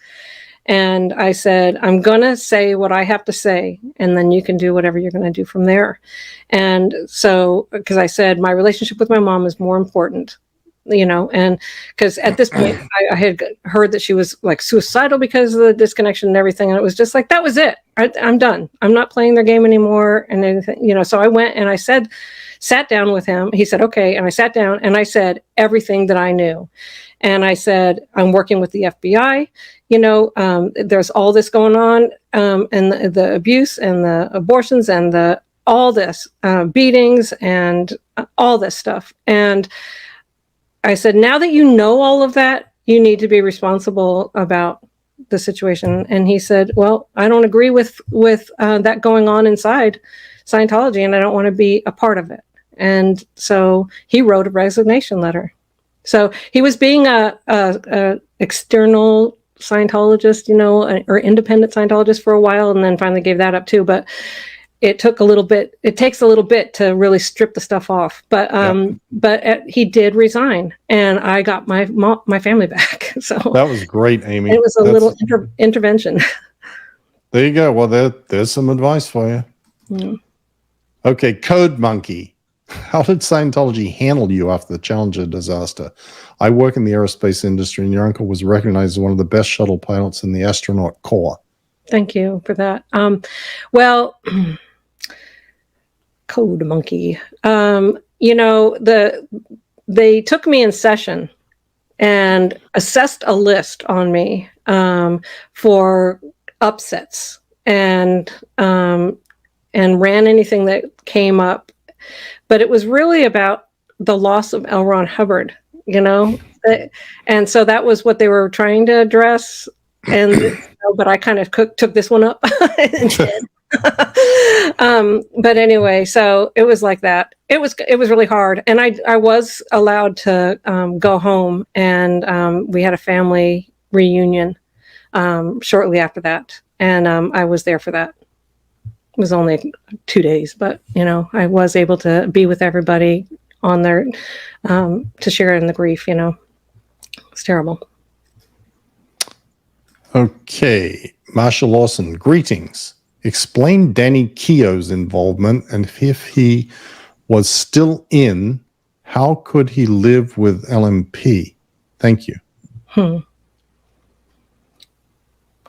and I said, I'm gonna say what I have to say, and then you can do whatever you're gonna do from there. And so, because I said my relationship with my mom is more important, and because at this point I had heard that she was like suicidal because of the disconnection and everything, and it was just like, that was it. I'm done. I'm not playing their game anymore and anything, so I went and I sat down with him. He said, okay. And I sat down and I said everything that I knew. And I said, I'm working with the FBI, there's all this going on, and the abuse and the abortions and all this beatings and all this stuff. And I said, now that you know all of that, you need to be responsible about the situation. And he said, well, I don't agree with that going on inside Scientology, and I don't want to be a part of it. And so he wrote a resignation letter. So he was being a external Scientologist, or independent Scientologist for a while, and then finally gave that up too. But it takes a little bit to really strip the stuff off. But he did resign, and I got my family back. So that was great, Amy. It was a little intervention. There you go. Well, there's some advice for you. Mm. Okay, Code Monkey. How did Scientology handle you after the Challenger disaster? I work in the aerospace industry, and your uncle was recognized as one of the best shuttle pilots in the astronaut corps. Thank you for that. Well, Code Monkey. They took me in session and assessed a list on me for upsets and ran anything that came up. But it was really about the loss of L. Ron Hubbard, and so that was what they were trying to address. And but I kind of took this one up instead. But anyway, so it was like that. It was really hard, and I was allowed to go home, and we had a family reunion shortly after that, and I was there for that. It was only 2 days, but I was able to be with everybody on there to share in the grief. It's terrible. Okay, Marsha Lawson, greetings. Explain Danny Keogh's involvement, and if he was still in, how could he live with LMP? Thank you.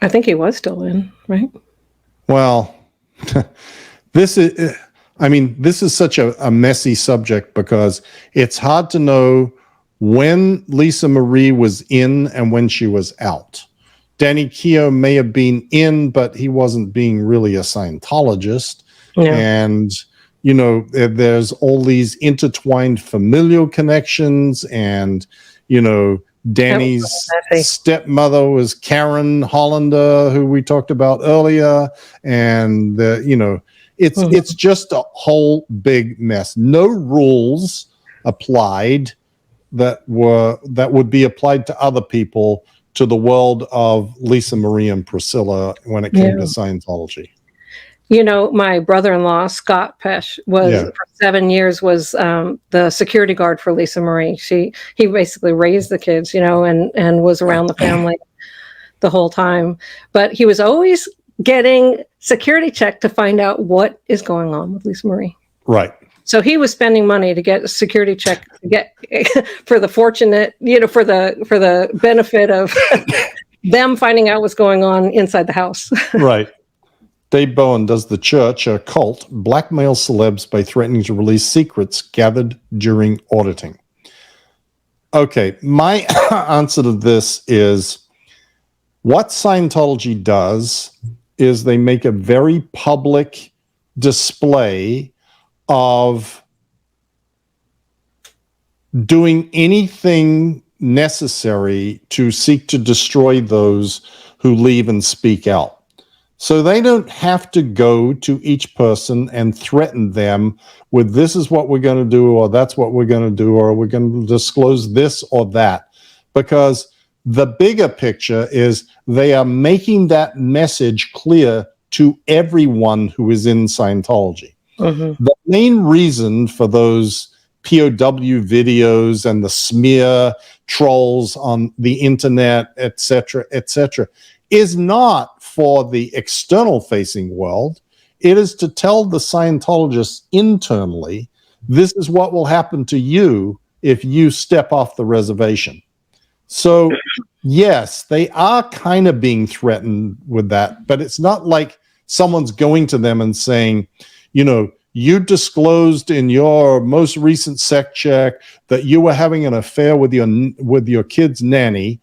I think he was still in, right? Well, this is such a messy subject because it's hard to know when Lisa Marie was in and when she was out. Danny Keogh may have been in, but he wasn't being really a Scientologist. Yeah. And, there's all these intertwined familial connections, and, Danny's stepmother was Karen Hollander, who we talked about earlier. And, it's just a whole big mess. No rules applied that would be applied to other people to the world of Lisa Marie and Priscilla when it came to Scientology. My brother-in-law, Scott Pesh, for 7 years was the security guard for Lisa Marie. He basically raised the kids, and was around the family the whole time. But he was always getting security checked to find out what is going on with Lisa Marie. Right. So he was spending money to get a security check to get for the fortunate, for the benefit of them finding out what's going on inside the house. Right. Dave Bowen, does the church, a cult, blackmail celebs by threatening to release secrets gathered during auditing? Okay, my answer to this is what Scientology does is they make a very public display of doing anything necessary to seek to destroy those who leave and speak out. So they don't have to go to each person and threaten them with this is what we're going to do, or that's what we're going to do, or we're going to disclose this or that. Because the bigger picture is they are making that message clear to everyone who is in Scientology. The main reason for those POW videos and the smear trolls on the internet, etc., is not for the external facing world. It is to tell the Scientologists internally, this is what will happen to you if you step off the reservation. So, yes, they are kind of being threatened with that, but it's not like someone's going to them and saying, you know, you disclosed in your most recent sec check that you were having an affair with your kid's nanny,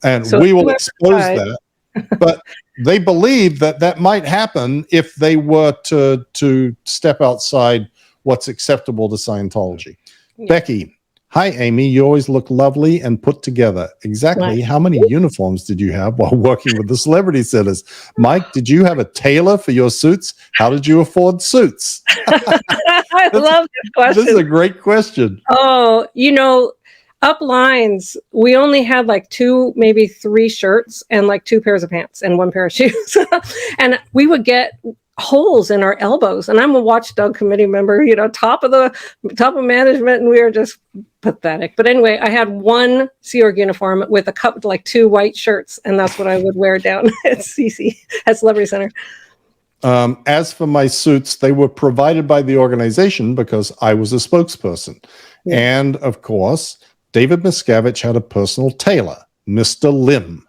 and so we will expose that. But they believe that that might happen if they were to step outside what's acceptable to Scientology. Yeah. Becky, hi, Amy. You always look lovely and put together. Exactly how many uniforms did you have while working with the celebrity centers? Mike, did you have a tailor for your suits? How did you afford suits? I love this question. This is a great question. Oh, you know, up lines, we only had like 2, maybe 3 shirts and like 2 pairs of pants and 1 pair of shoes. And we would get holes in our elbows, and I'm a watchdog committee member, you know, top of management, and we were just pathetic. But anyway, I had 1 Sea Org uniform with a cup, like 2 white shirts, and that's what I would wear down at CC, at Celebrity Center. As for my suits, they were provided by the organization because I was a spokesperson. Yeah. And of course, David Miscavige had a personal tailor, Mr. Lim.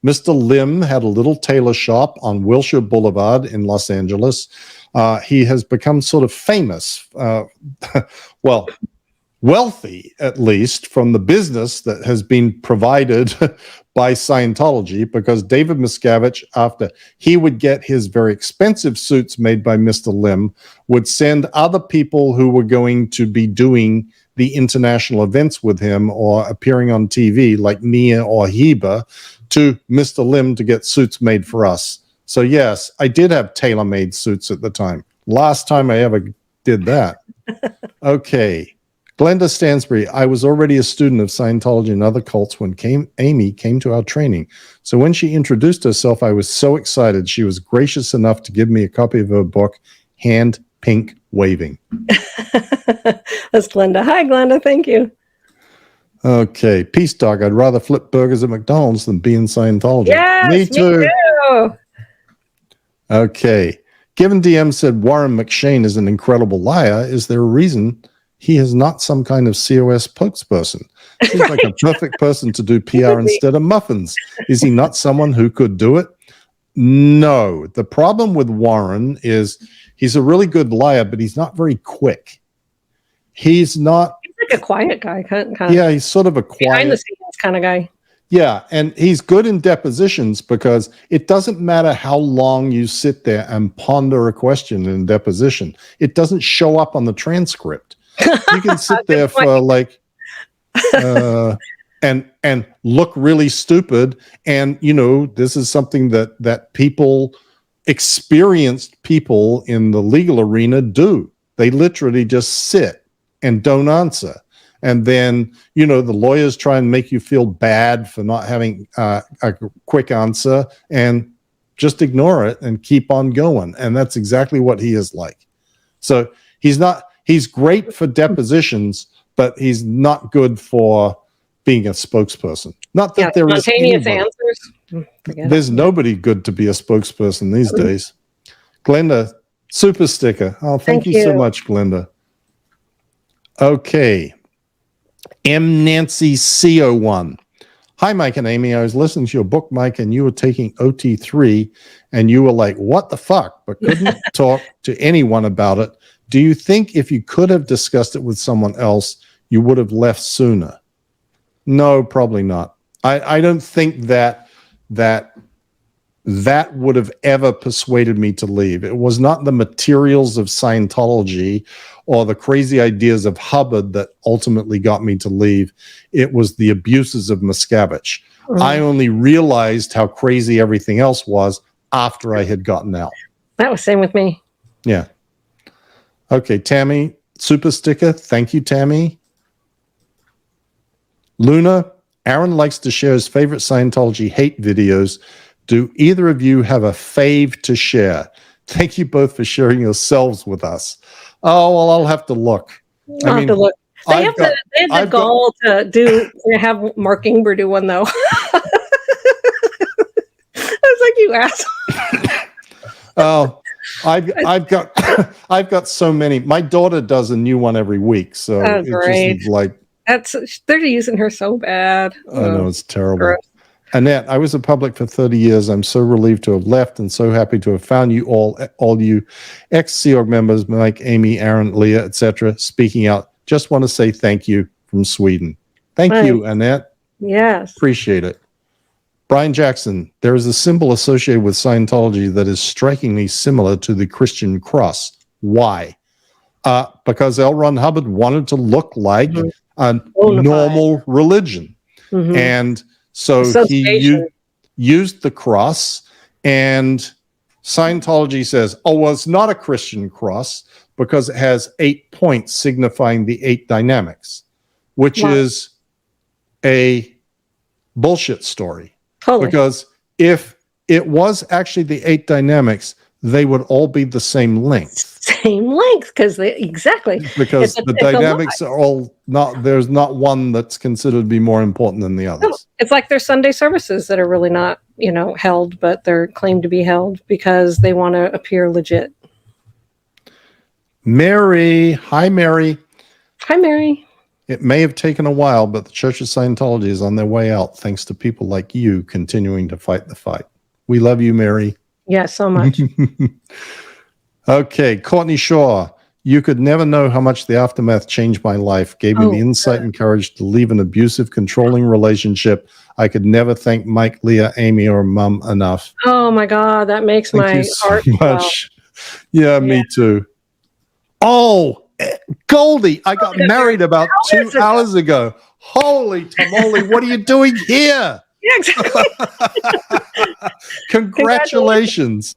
Mr. Lim had a little tailor shop on Wilshire Boulevard in Los Angeles. He has become sort of famous, well, wealthy at least, from the business that has been provided by Scientology, because David Miscavige, after he would get his very expensive suits made by Mr. Lim, would send other people who were going to be doing the international events with him or appearing on TV like Mia or Heba to Mr. Lim to get suits made for us. So yes, I did have tailor-made suits at the time. Last time I ever did that. Okay. Glenda Stansbury, I was already a student of Scientology and other cults when Amy came to our training. So when she introduced herself, I was so excited. She was gracious enough to give me a copy of her book, Hand Pink Waving. That's Glenda. Hi, Glenda. Thank you. Okay. Peace Dog. I'd rather flip burgers at McDonald's than be in Scientology. Yes, me too. Okay. Given DM said Warren McShane is an incredible liar, is there a reason he is not some kind of COS spokesperson? Seems like a perfect person to do PR instead of muffins. Is he not someone who could do it? No. The problem with Warren is he's a really good liar, but he's not very quick. He's like a quiet guy, kind of. Yeah, he's sort of a quiet, behind the scenes kind of guy. Yeah, and he's good in depositions because it doesn't matter how long you sit there and ponder a question in deposition. It doesn't show up on the transcript. You can sit there for like and look really stupid, and you know, this is something that people, experienced people in the legal arena do. They literally just sit and don't answer. And then, you know, the lawyers try and make you feel bad for not having a quick answer, and just ignore it and keep on going. And that's exactly what he is like. So he's great for depositions, but he's not good for being a spokesperson. Not that there is spontaneous answers. There's nobody good to be a spokesperson these days. Glenda, super sticker. Oh, thank you so much, Glenda. Okay. M. Nancy C01. Hi, Mike and Amy. I was listening to your book, Mike, and you were taking OT3, and you were like, what the fuck? But couldn't talk to anyone about it. Do you think if you could have discussed it with someone else, you would have left sooner? No, probably not. I don't think that that would have ever persuaded me to leave. It was not the materials of Scientology or the crazy ideas of Hubbard that ultimately got me to leave. It was the abuses of Miscavige. I only realized how crazy everything else was after I had gotten out. That was same with me. Yeah. Okay, Tammy, super sticker. Thank you, Tammy. Luna, Aaron likes to share his favorite Scientology hate videos. Do either of you have a fave to share? Thank you both for sharing yourselves with us. Oh, well, I'll have to look. I'll have to look. They have the goal to have Mark Ingber do one, though. I was like, you asshole. Oh, I've got so many. My daughter does a new one every week, so That's great. Just like they're using her so bad. I know, it's terrible. Gross. Annette, I was a public for 30 years. I'm so relieved to have left and so happy to have found you all you ex-Sea Org members, Mike, Amy, Aaron, Leah, etc., speaking out. Just want to say thank you from Sweden. Thank you, Annette. Yes. Appreciate it. Brian Jackson, there is a symbol associated with Scientology that is strikingly similar to the Christian cross. Why? Because L. Ron Hubbard wanted to look like a normal religion. And so he used the cross, and Scientology says, oh, well, it's not a Christian cross because it has 8 points signifying the 8 dynamics, which is a bullshit story. Totally. Because if it was actually the 8 dynamics, they would all be the same length. Same length, because because the dynamics are all there's not one that's considered to be more important than the others. No, it's like there's Sunday services that are really not, held, but they're claimed to be held because they want to appear legit. Mary, hi Mary. Hi Mary. It may have taken a while, but the Church of Scientology is on their way out thanks to people like you continuing to fight the fight. We love you, Mary. Yeah, so much. Okay, Courtney Shaw. You could never know how much the aftermath changed my life, gave me the insight and courage to leave an abusive, controlling relationship. I could never thank Mike, Leah, Amy, or Mum enough. Oh my God, that makes my heart much. Yeah, me too. Oh, Goldie, I got married about 2 hours ago. Holy tamale, what are you doing here? Yeah, exactly. Congratulations.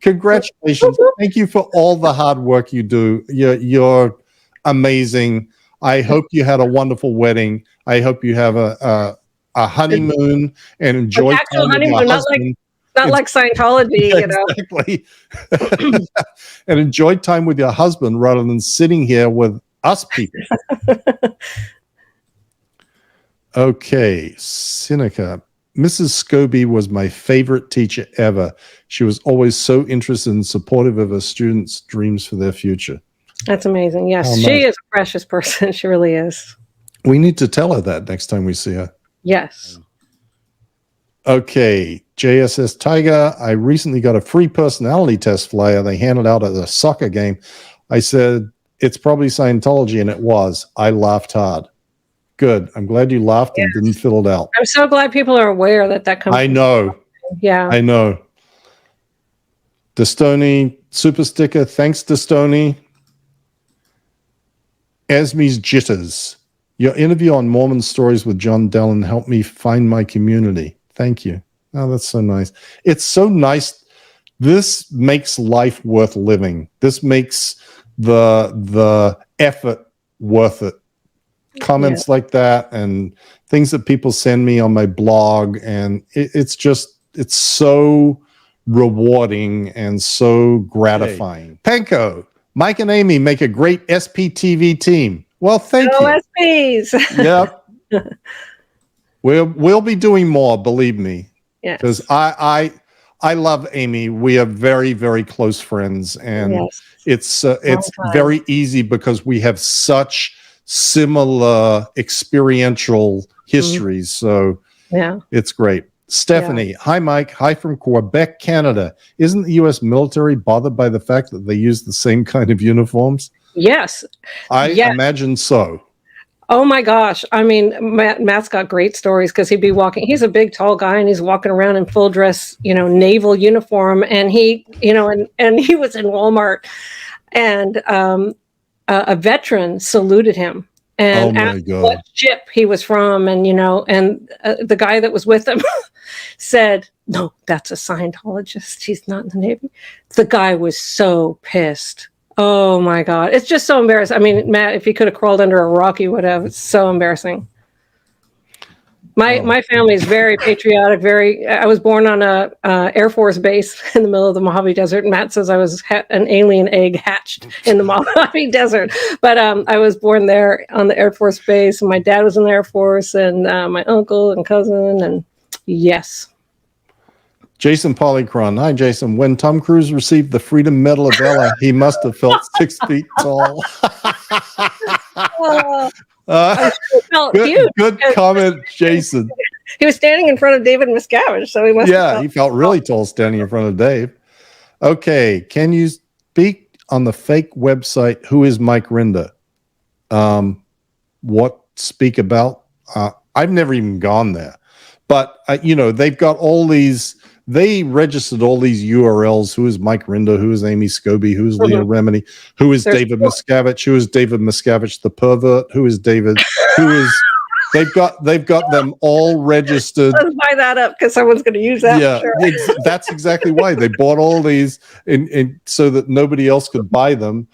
Congratulations. Thank you for all the hard work you do. You're amazing. I hope you had a wonderful wedding. I hope you have a honeymoon and enjoy actual honeymoon, not like Scientology, Exactly. And enjoy time with your husband rather than sitting here with us people. Okay, Seneca. Mrs. Scobee was my favorite teacher ever. She was always so interested and supportive of her students' dreams for their future. That's amazing. Yes, she is a precious person. She really is. We need to tell her that next time we see her. Yes. Okay, JSS Tiger. I recently got a free personality test flyer they handed out at a soccer game. I said, it's probably Scientology, and it was. I laughed hard. Good. I'm glad you laughed and didn't fill it out. I'm so glad people are aware that comes. I know. Yeah. I know. Destoni, super sticker. Thanks, Destoni. Esme's Jitters. Your interview on Mormon stories with John Dellon helped me find my community. Thank you. Oh, that's so nice. It's so nice. This makes life worth living. This makes the effort worth it. Comments like that and things that people send me on my blog, and it's so rewarding and so gratifying. Hey. Panko, Mike and Amy make a great SPTV team. Well, thank you. SPs. Yep. We'll be doing more, believe me. Yeah. Because I love Amy. We are very, very close friends, and it's very easy because we have such similar experiential histories. So it's great. Stephanie, hi Mike, hi from Quebec, Canada. Isn't the U.S. military bothered by the fact that they use the same kind of uniforms? Yes. I imagine so. Oh my gosh. I mean, Matt's got great stories because he'd be walking. He's a big, tall guy and he's walking around in full dress, naval uniform. And and he was in Walmart and a veteran saluted him Oh and my asked what God. ship he was from. And, the guy that was with him said, "No, that's a Scientologist. He's not in the Navy." The guy was so pissed. Oh my God. It's just so embarrassing. I mean, Matt, if he could have crawled under a rock, he would have. It's so embarrassing. My family is very patriotic. I was born on a Air Force base in the middle of the Mojave Desert. And Matt says I was an alien egg hatched in the Mojave Desert, but I was born there on the Air Force base, and my dad was in the Air Force, and my uncle and cousin, and yes. Jason Polychron. Hi, Jason. When Tom Cruise received the Freedom Medal of Valor, he must have felt 6 feet tall. Felt Good, huge. good comment, Jason. He was standing in front of David Miscavige, so he must. Yeah, he felt really tall standing in front of Dave. Okay, can you speak on the fake website? Who is Mike Rinder? What speak about? I've never even gone there, but they've got all these. They registered all these URLs. Who is Mike Rinder? Who is Amy Scobee? Who is Leah Remini? Who is David Miscavige? Who is David Miscavige the pervert? Who is David? Who is? They've got them all registered. Let's buy that up because someone's going to use that. Yeah, for sure. that's exactly why they bought all these, in so that nobody else could buy them,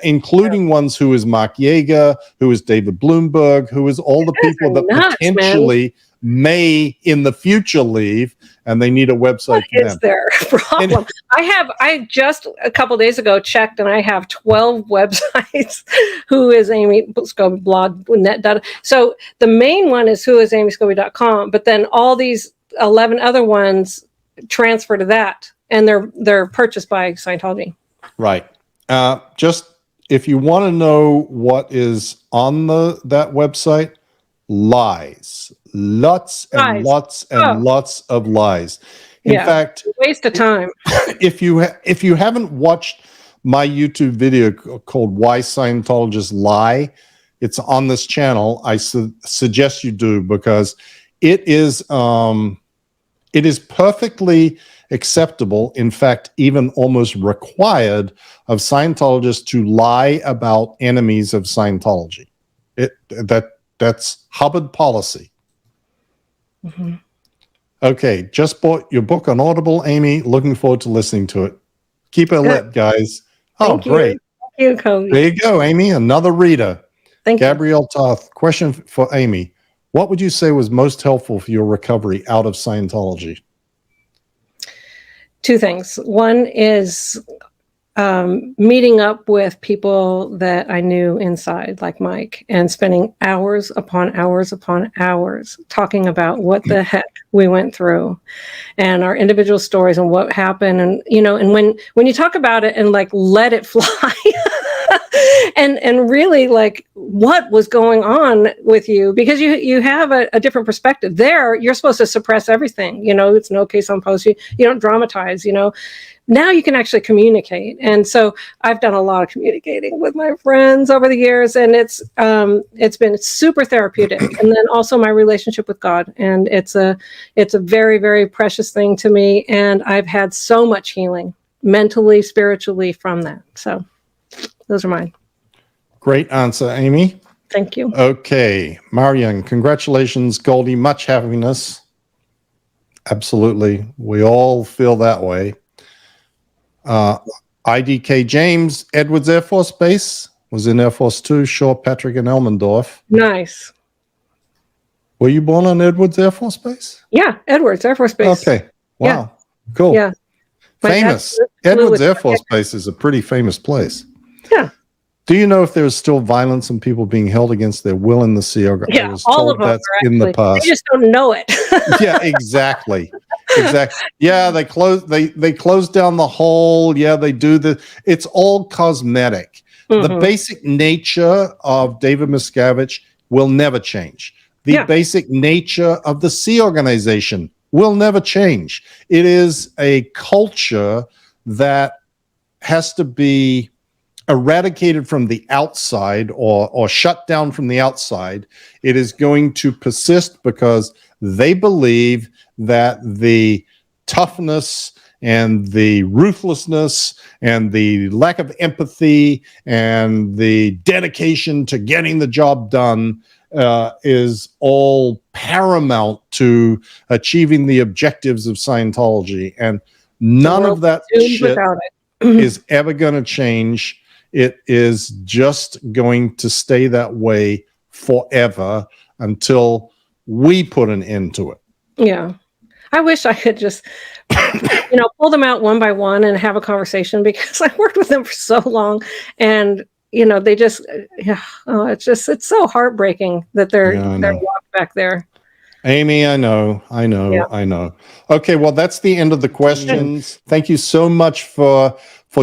including ones who is Mark Yeager, who is David Bloomberg, who is all the people that potentially may in the future leave, and they need a website for them. What is their problem? I just a couple days ago checked, and I have 12 websites. Who is Amy Scobee blog net data? So the main one is whoisamyscobee.com, but then all these 11 other ones transfer to that, and they're purchased by Scientology. Right. Just if you want to know what is on that website, lies. Lots and lots and lots of lies. In fact, waste of time. If you haven't watched my YouTube video called "Why Scientologists Lie," it's on this channel. I suggest you do, because it is perfectly acceptable, in fact, even almost required, of Scientologists to lie about enemies of Scientology. That's Hubbard policy. Mm-hmm. Okay, just bought your book on Audible, Amy. Looking forward to listening to it. Keep it lit, guys. Thank you. Great. Thank you, Kobe. There you go, Amy. Another reader. Thank Gabrielle Toth. Question for Amy. What would you say was most helpful for your recovery out of Scientology? Two things. One is meeting up with people that I knew inside, like Mike, and spending hours upon hours upon hours talking about what the heck we went through and our individual stories and what happened. And, and when you talk about it and like, let it fly and really like what was going on with you, because you have a different perspective there. You're supposed to suppress everything, it's no case on post. You don't dramatize, Now you can actually communicate. And so I've done a lot of communicating with my friends over the years, and it's been super therapeutic. And then also my relationship with God. And it's a very, very precious thing to me. And I've had so much healing mentally, spiritually from that. So those are mine. Great answer, Amy. Thank you. Okay, Marian, congratulations, Goldie. Much happiness. Absolutely. We all feel that way. IDK James, Edwards Air Force Base, was in Air Force 2, Shaw, Patrick, and Elmendorf. Nice. Were you born on Edwards Air Force Base? Yeah, Edwards Air Force Base. Okay. Wow. Yeah. Cool. Yeah. Famous. Edwards Air Force Base is a pretty famous place. Yeah. Do you know if there's still violence and people being held against their will in the Sea Org? Yeah, all of them that's are in the past. They just don't know it. Yeah, exactly. Yeah, they close down the hole. Yeah, they do it's all cosmetic. Mm-hmm. The basic nature of David Miscavige will never change. The basic nature of the Sea Organization will never change. It is a culture that has to be eradicated from the outside or shut down from the outside, it is going to persist because they believe that the toughness and the ruthlessness and the lack of empathy and the dedication to getting the job done is all paramount to achieving the objectives of Scientology. And none of that shit is ever going to change. It is just going to stay that way forever until we put an end to it. Yeah. I wish I could just, pull them out one by one and have a conversation, because I worked with them for so long, and they just, it's so heartbreaking that they're locked back there. Amy, I know. Okay, well, that's the end of the questions. Thank you so much for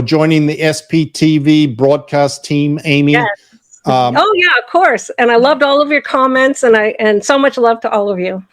joining the SPTV broadcast team, Amy. Yes. Oh yeah, of course. And I loved all of your comments, and so much love to all of you.